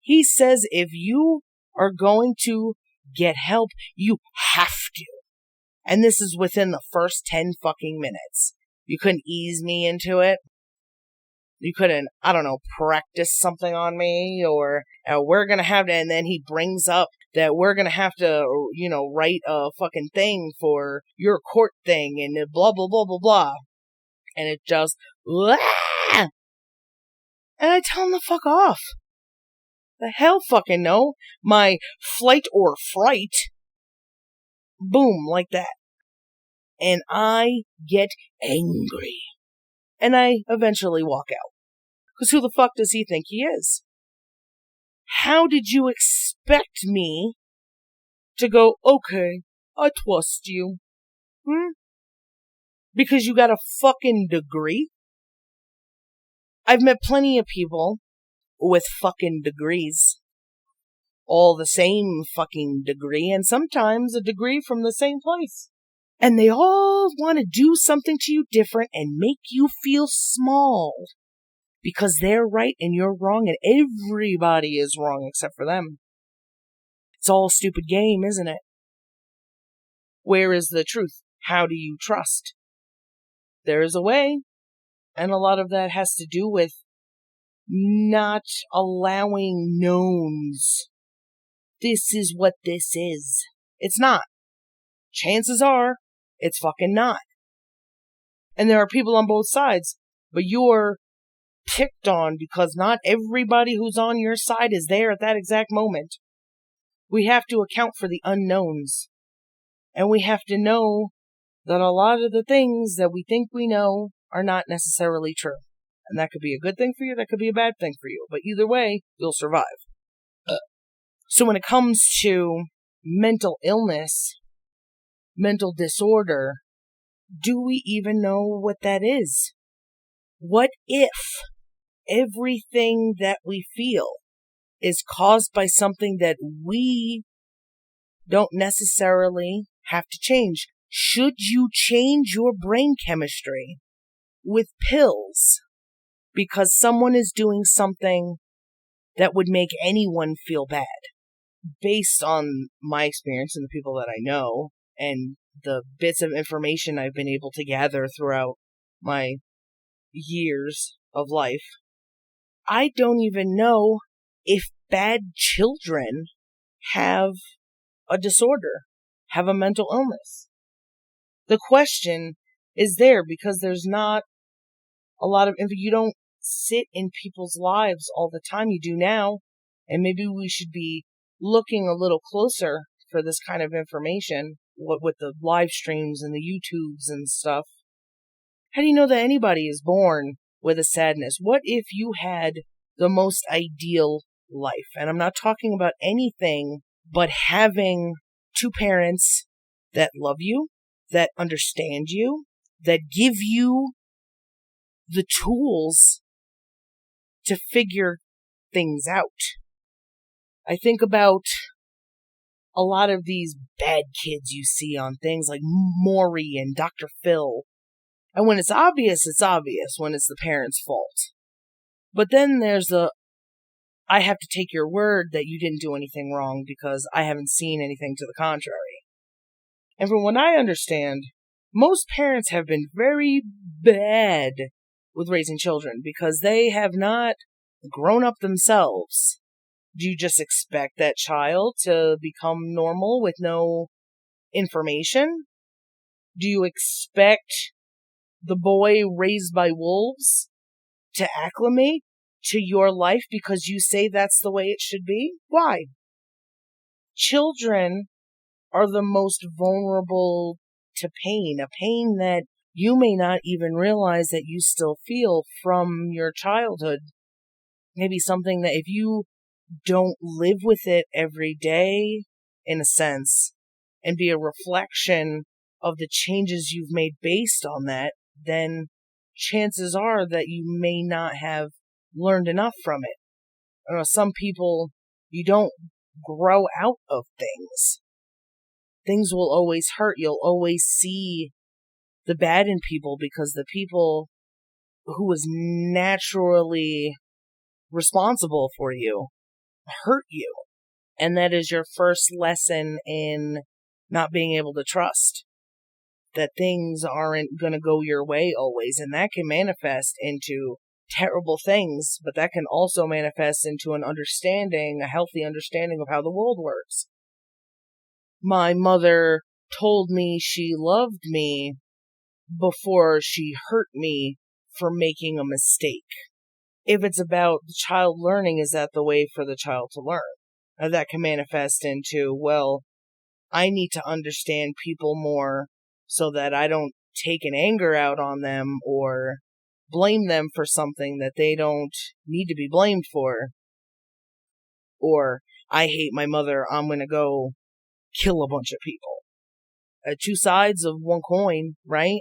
He says if you are going to get help, you have to. And this is within the first 10 fucking minutes. You couldn't ease me into it. You couldn't, I don't know, practice something on me, or we're gonna have to, and then he brings up that we're gonna have to, write a fucking thing for your court thing, and blah, blah, blah, blah, blah. And it just, And I tell them to fuck off. The hell fucking no. My flight or fright. Boom, like that. And I get angry. And I eventually walk out. Because who the fuck does he think he is? How did you expect me to go, okay, I trust you? Because you got a fucking degree? I've met plenty of people with fucking degrees. All the same fucking degree, and sometimes a degree from the same place. And they all want to do something to you different and make you feel small. Because they're right and you're wrong and everybody is wrong except for them. It's all a stupid game, isn't it? Where is the truth? How do you trust? There is a way. And a lot of that has to do with not allowing knowns. This is what this is. It's not. Chances are, it's fucking not. And there are people on both sides, but you're picked on because not everybody who's on your side is there at that exact moment. We have to account for the unknowns. And we have to know that a lot of the things that we think we know are not necessarily true. And that could be a good thing for you, that could be a bad thing for you. But either way, you'll survive. So when it comes to mental illness, mental disorder, do we even know what that is? What if everything that we feel is caused by something that we don't necessarily have to change? Should you change your brain chemistry with pills because someone is doing something that would make anyone feel bad? Based on my experience and the people that I know and the bits of information I've been able to gather throughout my years of life, I don't even know if bad children have a disorder, have a mental illness. The question is there because there's not a lot of info. You don't sit in people's lives all the time. You do now. And maybe we should be looking a little closer for this kind of information, what with the live streams and the YouTubes and stuff. How do you know that anybody is born with a sadness? What if you had the most ideal life? And I'm not talking about anything but having two parents that love you, that understand you, that give you the tools to figure things out. I think about a lot of these bad kids you see on things like Maury and Dr. Phil. And when it's obvious when it's the parents' fault. But then there's I have to take your word that you didn't do anything wrong because I haven't seen anything to the contrary. And from what I understand, most parents have been very bad with raising children because they have not grown up themselves. Do you just expect that child to become normal with no information? Do you expect the boy raised by wolves to acclimate to your life because you say that's the way it should be? Why? Children are the most vulnerable to pain, a pain that you may not even realize that you still feel from your childhood. Maybe something that if you don't live with it every day, in a sense, and be a reflection of the changes you've made based on that, then chances are that you may not have learned enough from it. I know some people, you don't grow out of things. Things will always hurt. You'll always see the bad in people because the people who was naturally responsible for you hurt you. And that is your first lesson in not being able to trust. That things aren't going to go your way always. And that can manifest into terrible things, but that can also manifest into an understanding, a healthy understanding of how the world works. My mother told me she loved me before she hurt me for making a mistake. if it's about the child learning, is that the way for the child to learn? That can manifest into, well, I need to understand people more so that I don't take an anger out on them or blame them for something that they don't need to be blamed for. Or, I hate my mother, I'm going to go kill a bunch of people. Two sides of one coin, right?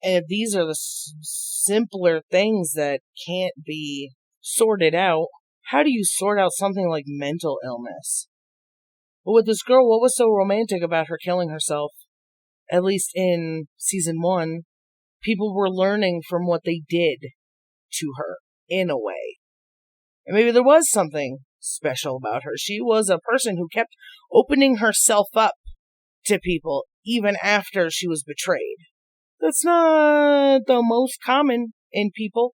And if these are the simpler things that can't be sorted out, how do you sort out something like mental illness? But with this girl, what was so romantic about her killing herself? At least in season 1, people were learning from what they did to her, in a way. And maybe there was something special about her. She was a person who kept opening herself up to people, even after she was betrayed. That's not the most common in people.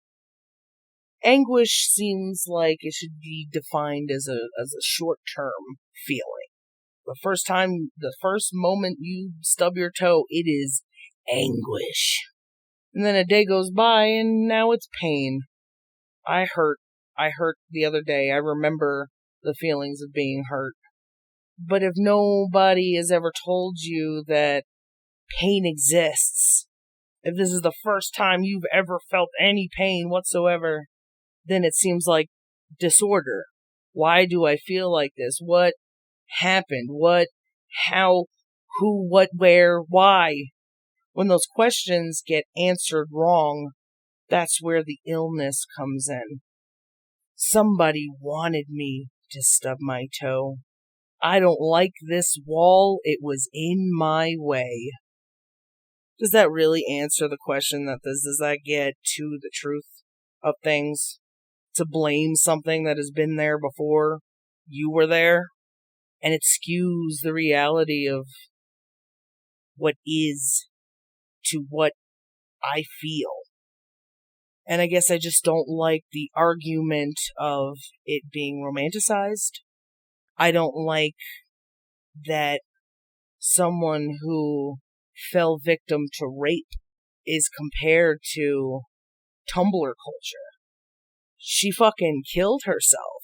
Anguish seems like it should be defined as a short-term feeling. The first moment you stub your toe, it is anguish. And then a day goes by and now it's pain. I hurt the other day. I remember the feelings of being hurt. But if nobody has ever told you that pain exists, if this is the first time you've ever felt any pain whatsoever, then it seems like disorder. Why do I feel like this? What happened? What, how, who, what, where, why? When those questions get answered wrong, that's where the illness comes in. Somebody wanted me to stub my toe. I don't like this wall. It was in my way. Does that really answer the question does that get to the truth of things? To blame something that has been there before you were there? And it skews the reality of what is to what I feel. And I guess I just don't like the argument of it being romanticized. I don't like that someone who fell victim to rape is compared to Tumblr culture. She fucking killed herself.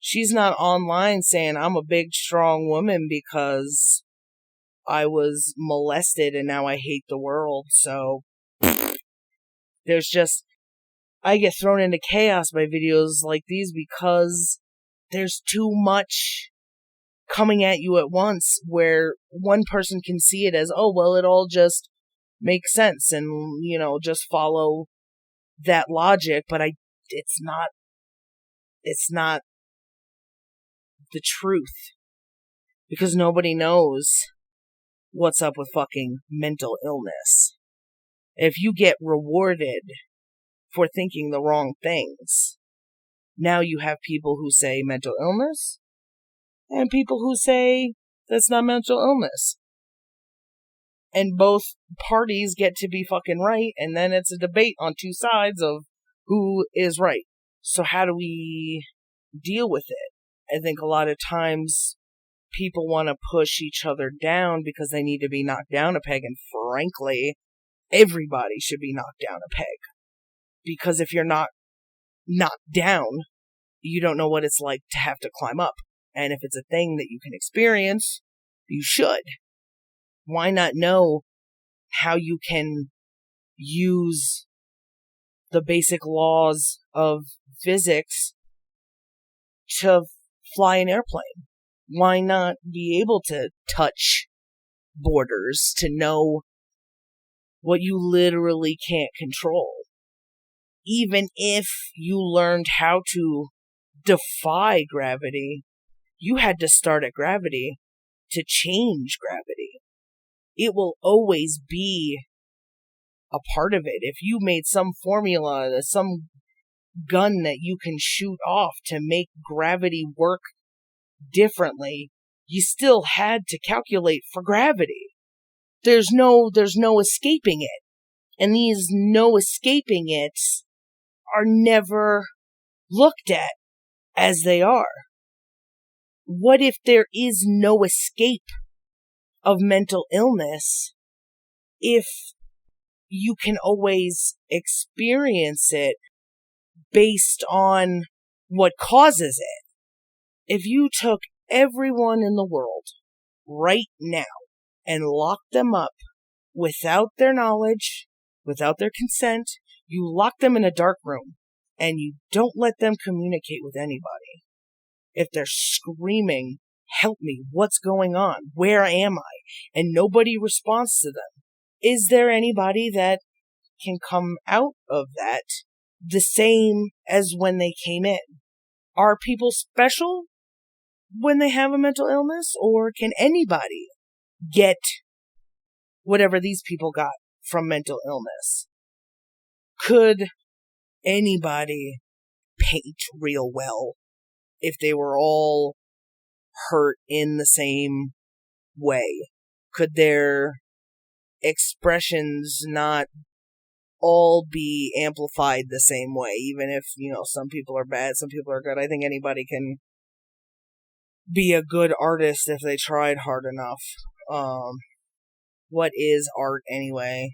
She's not online saying, I'm a big, strong woman because I was molested and now I hate the world. So I get thrown into chaos by videos like these because there's too much coming at you at once where one person can see it as, oh, well, it all just makes sense and, just follow that logic. But it's not the truth, because nobody knows what's up with fucking mental illness. If you get rewarded for thinking the wrong things, now you have people who say mental illness and people who say that's not mental illness. And both parties get to be fucking right, and then it's a debate on two sides of who is right. So how do we deal with it? I think a lot of times people want to push each other down because they need to be knocked down a peg, and frankly, everybody should be knocked down a peg. Because if you're not knocked down, you don't know what it's like to have to climb up. And if it's a thing that you can experience, you should. Why not know how you can use the basic laws of physics to fly an airplane? Why not be able to touch borders, to know what you literally can't control? Even if you learned how to defy gravity, you had to start at gravity to change gravity. It will always be a part of it. If you made some formula, some gun that you can shoot off to make gravity work differently, you still had to calculate for gravity. There's no escaping it. And these no escaping it are never looked at as they are. What if there is no escape of mental illness if you can always experience it based on what causes it. If you took everyone in the world right now and locked them up without their knowledge, without their consent, you lock them in a dark room and you don't let them communicate with anybody. If they're screaming, help me, what's going on? Where am I? And nobody responds to them. Is there anybody that can come out of that the same as when they came in? Are people special when they have a mental illness, or can anybody get whatever these people got from mental illness? Could anybody paint real well if they were all hurt in the same way? Could their expressions not all be amplified the same way, even if, some people are bad, some people are good? I think anybody can be a good artist if they tried hard enough. What is art anyway?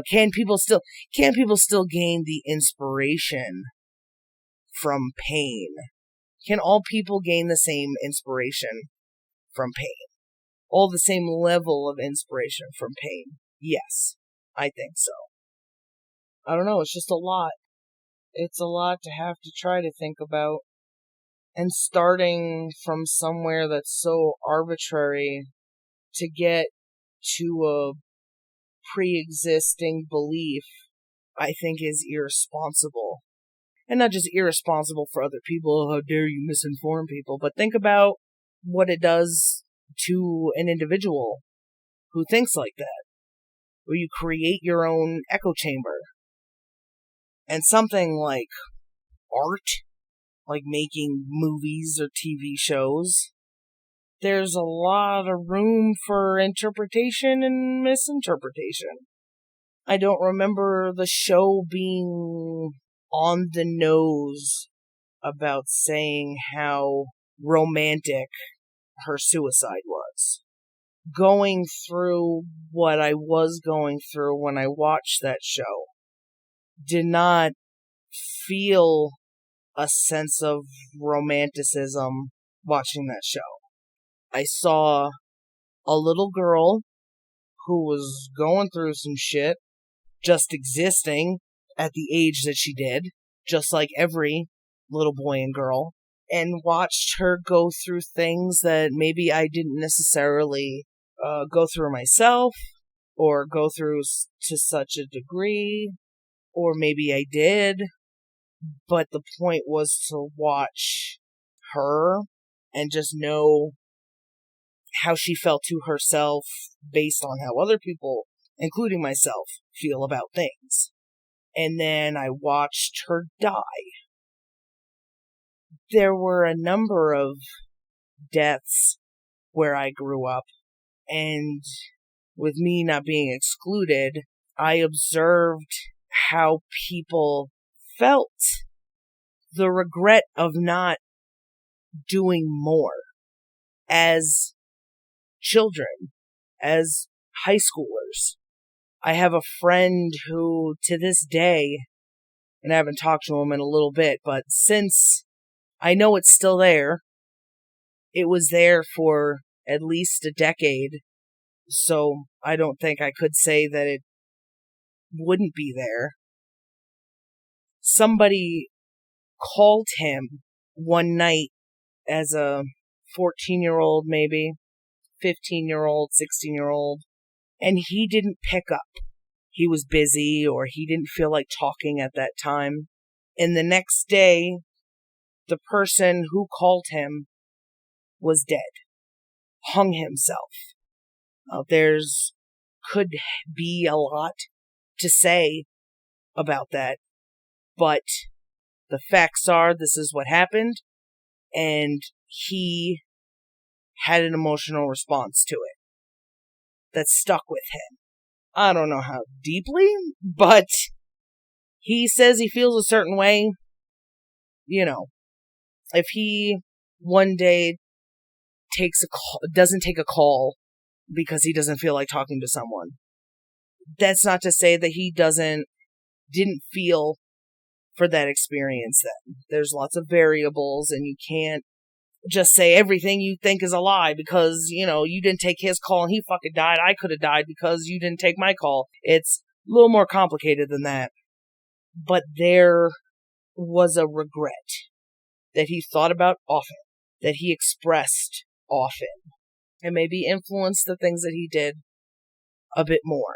Can people still gain the inspiration from pain? Can all people gain the same inspiration from pain? All the same level of inspiration from pain? Yes, I think so. I don't know, it's just a lot. It's a lot to have to try to think about. And starting from somewhere that's so arbitrary to get to a pre-existing belief, I think is irresponsible. And not just irresponsible for other people, how dare you misinform people, but think about what it does to an individual who thinks like that, where you create your own echo chamber. And something like art, like making movies or TV shows, there's a lot of room for interpretation and misinterpretation. I don't remember the show being on the nose about saying how romantic her suicide was. Going through what I was going through when I watched that show did not feel a sense of romanticism watching that show. I saw a little girl who was going through some shit, just existing at the age that she did, just like every little boy and girl, and watched her go through things that maybe I didn't necessarily go through myself, or go through to such a degree, or maybe I did, but the point was to watch her and just know how she felt to herself based on how other people, including myself, feel about things. And then I watched her die. There were a number of deaths where I grew up, and with me not being excluded, I observed how people felt the regret of not doing more as children, as high schoolers. I have a friend who, to this day, and I haven't talked to him in a little bit, but since I know it's still there, it was there for at least a decade, so I don't think I could say that it wouldn't be there. Somebody called him one night as a 14-year-old, maybe 15-year-old, 16-year-old, and he didn't pick up. He was busy, or he didn't feel like talking at that time. And the next day, the person who called him was dead, hung himself. There's could be a lot to say about that, but the facts are this is what happened, and he had an emotional response to it that stuck with him. I don't know how deeply, but he says he feels a certain way. If he one day doesn't take a call because he doesn't feel like talking to someone, that's not to say that he didn't feel for that experience then. There's lots of variables, and you can't just say everything you think is a lie because, you didn't take his call and he fucking died. I could have died because you didn't take my call. It's a little more complicated than that. But there was a regret that he thought about often, that he expressed often, and maybe influenced the things that he did a bit more.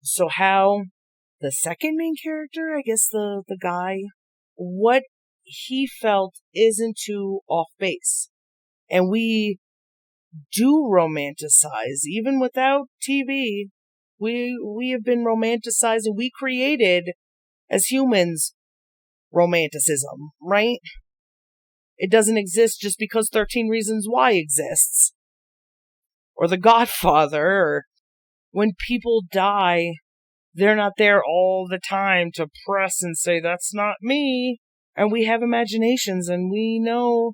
So how the second main character, I guess the guy, what he felt isn't too off base. And we do romanticize, even without TV. We have been romanticizing. We created, as humans, romanticism, right? It doesn't exist just because 13 Reasons Why exists. Or The Godfather. Or when people die, they're not there all the time to press and say, that's not me. And we have imaginations, and we know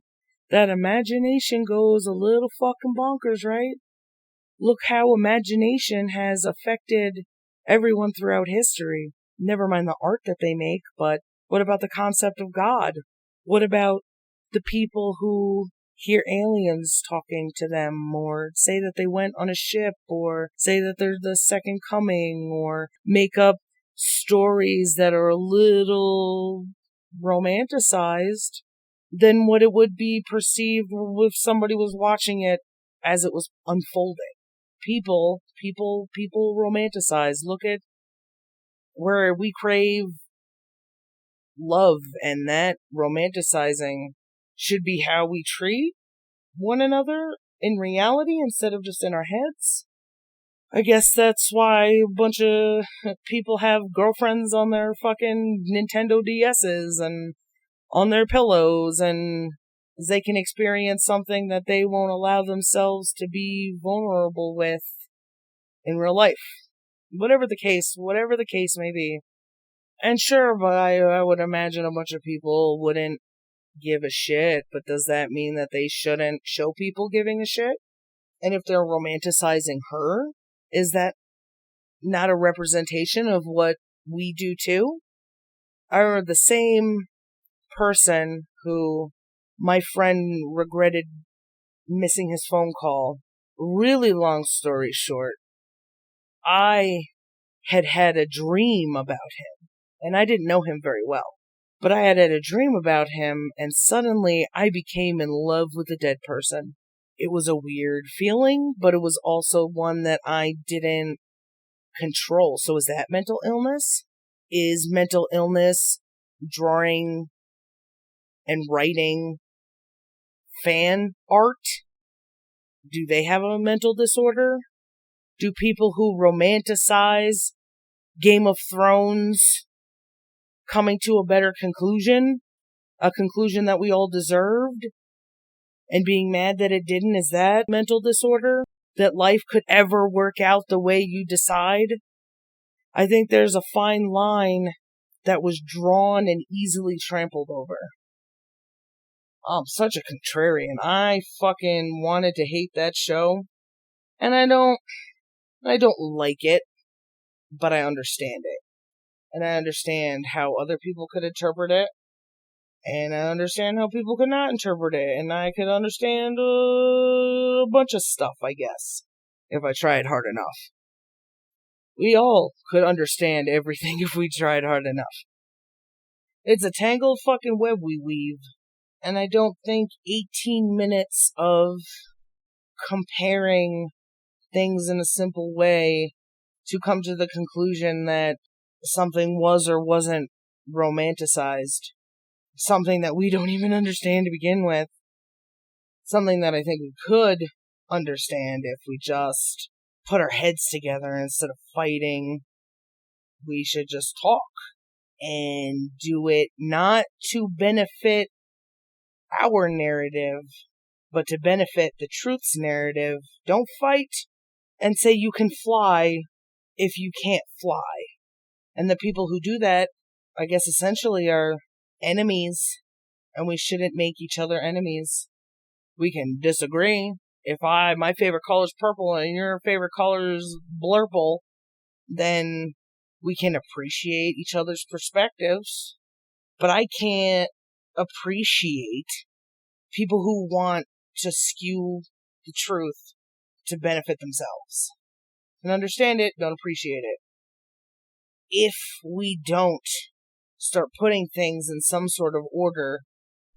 that imagination goes a little fucking bonkers, right? Look how imagination has affected everyone throughout history. Never mind the art that they make, but what about the concept of God? What about the people who hear aliens talking to them, or say that they went on a ship, or say that they're the second coming, or make up stories that are a little romanticized than what it would be perceived if somebody was watching it as it was unfolding. People romanticize. Look at where we crave love, and that romanticizing should be how we treat one another in reality instead of just in our heads. I guess that's why a bunch of people have girlfriends on their fucking Nintendo DSs and on their pillows, and they can experience something that they won't allow themselves to be vulnerable with in real life. Whatever the case may be. And sure, but I would imagine a bunch of people wouldn't give a shit, but does that mean that they shouldn't show people giving a shit? And if they're romanticizing her, is that not a representation of what we do too? Or the same person who my friend regretted missing his phone call. Really long story short, I had a dream about him, and I didn't know him very well. But I had a dream about him, and suddenly I became in love with a dead person. It was a weird feeling, but it was also one that I didn't control. So is that mental illness? Is mental illness drawing and writing fan art? Do they have a mental disorder? Do people who romanticize Game of Thrones coming to a better conclusion, a conclusion that we all deserved, and being mad that it didn't, is that mental disorder? That life could ever work out the way you decide? I think there's a fine line that was drawn and easily trampled over. I'm such a contrarian. I fucking wanted to hate that show, and I don't like it, but I understand it. And I understand how other people could interpret it. And I understand how people could not interpret it. And I could understand a bunch of stuff, I guess, if I tried hard enough. We all could understand everything if we tried hard enough. It's a tangled fucking web we weave. And I don't think 18 minutes of comparing things in a simple way to come to the conclusion that something was or wasn't romanticized. Something that we don't even understand to begin with. Something that I think we could understand if we just put our heads together instead of fighting. We should just talk and do it not to benefit our narrative, but to benefit the truth's narrative. Don't fight and say you can fly if you can't fly. And the people who do that, I guess, essentially are enemies, and we shouldn't make each other enemies. We can disagree. If my favorite color is purple and your favorite color is blurple, then we can appreciate each other's perspectives. But I can't appreciate people who want to skew the truth to benefit themselves. And understand it, don't appreciate it. If we don't start putting things in some sort of order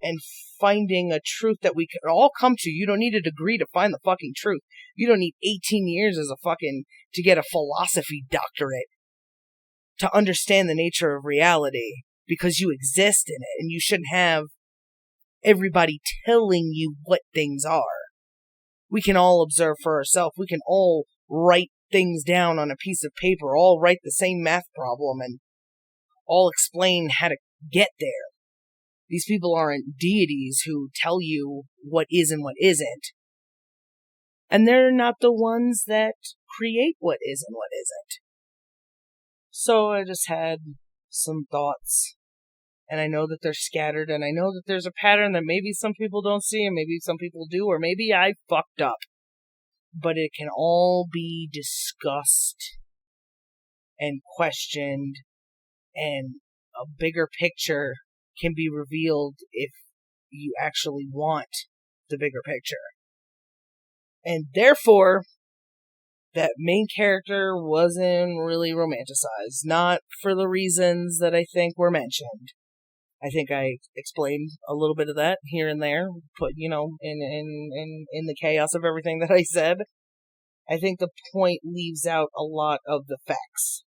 and finding a truth that we can all come to, you don't need a degree to find the fucking truth. You don't need 18 years to get a philosophy doctorate to understand the nature of reality, because you exist in it, and you shouldn't have everybody telling you what things are. We can all observe for ourselves. We can all write things down on a piece of paper, all write the same math problem, and all explain how to get there. These people aren't deities who tell you what is and what isn't. And they're not the ones that create what is and what isn't. So I just had some thoughts. And I know that they're scattered, and I know that there's a pattern that maybe some people don't see, and maybe some people do, or maybe I fucked up. But it can all be discussed and questioned, and a bigger picture can be revealed if you actually want the bigger picture. And therefore, that main character wasn't really romanticized. Not for the reasons that I think were mentioned. I think I explained a little bit of that here and there, put, in the chaos of everything that I said. I think the point leaves out a lot of the facts.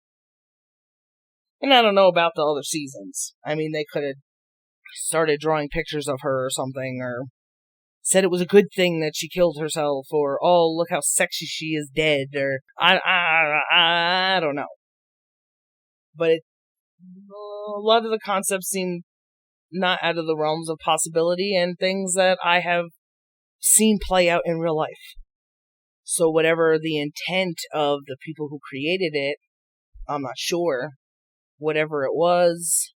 And I don't know about the other seasons. I mean, they could have started drawing pictures of her or something, or said it was a good thing that she killed herself, or, oh, look how sexy she is dead, or, I don't know. But a lot of the concepts seem not out of the realms of possibility, and things that I have seen play out in real life. So whatever the intent of the people who created it, I'm not sure. Whatever it was,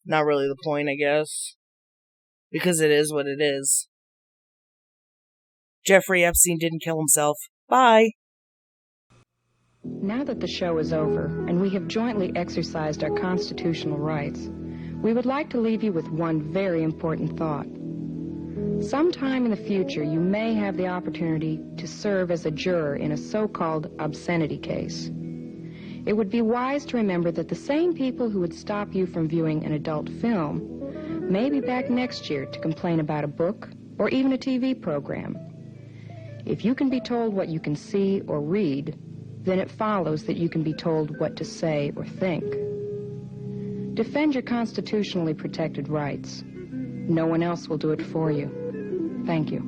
not really the point, I guess. Because it is what it is. Jeffrey Epstein didn't kill himself. Bye. Now that the show is over, and we have jointly exercised our constitutional rights, we would like to leave you with one very important thought. Sometime in the future, you may have the opportunity to serve as a juror in a so-called obscenity case. It would be wise to remember that the same people who would stop you from viewing an adult film may be back next year to complain about a book or even a TV program. If you can be told what you can see or read, then it follows that you can be told what to say or think. Defend your constitutionally protected rights. No one else will do it for you. Thank you.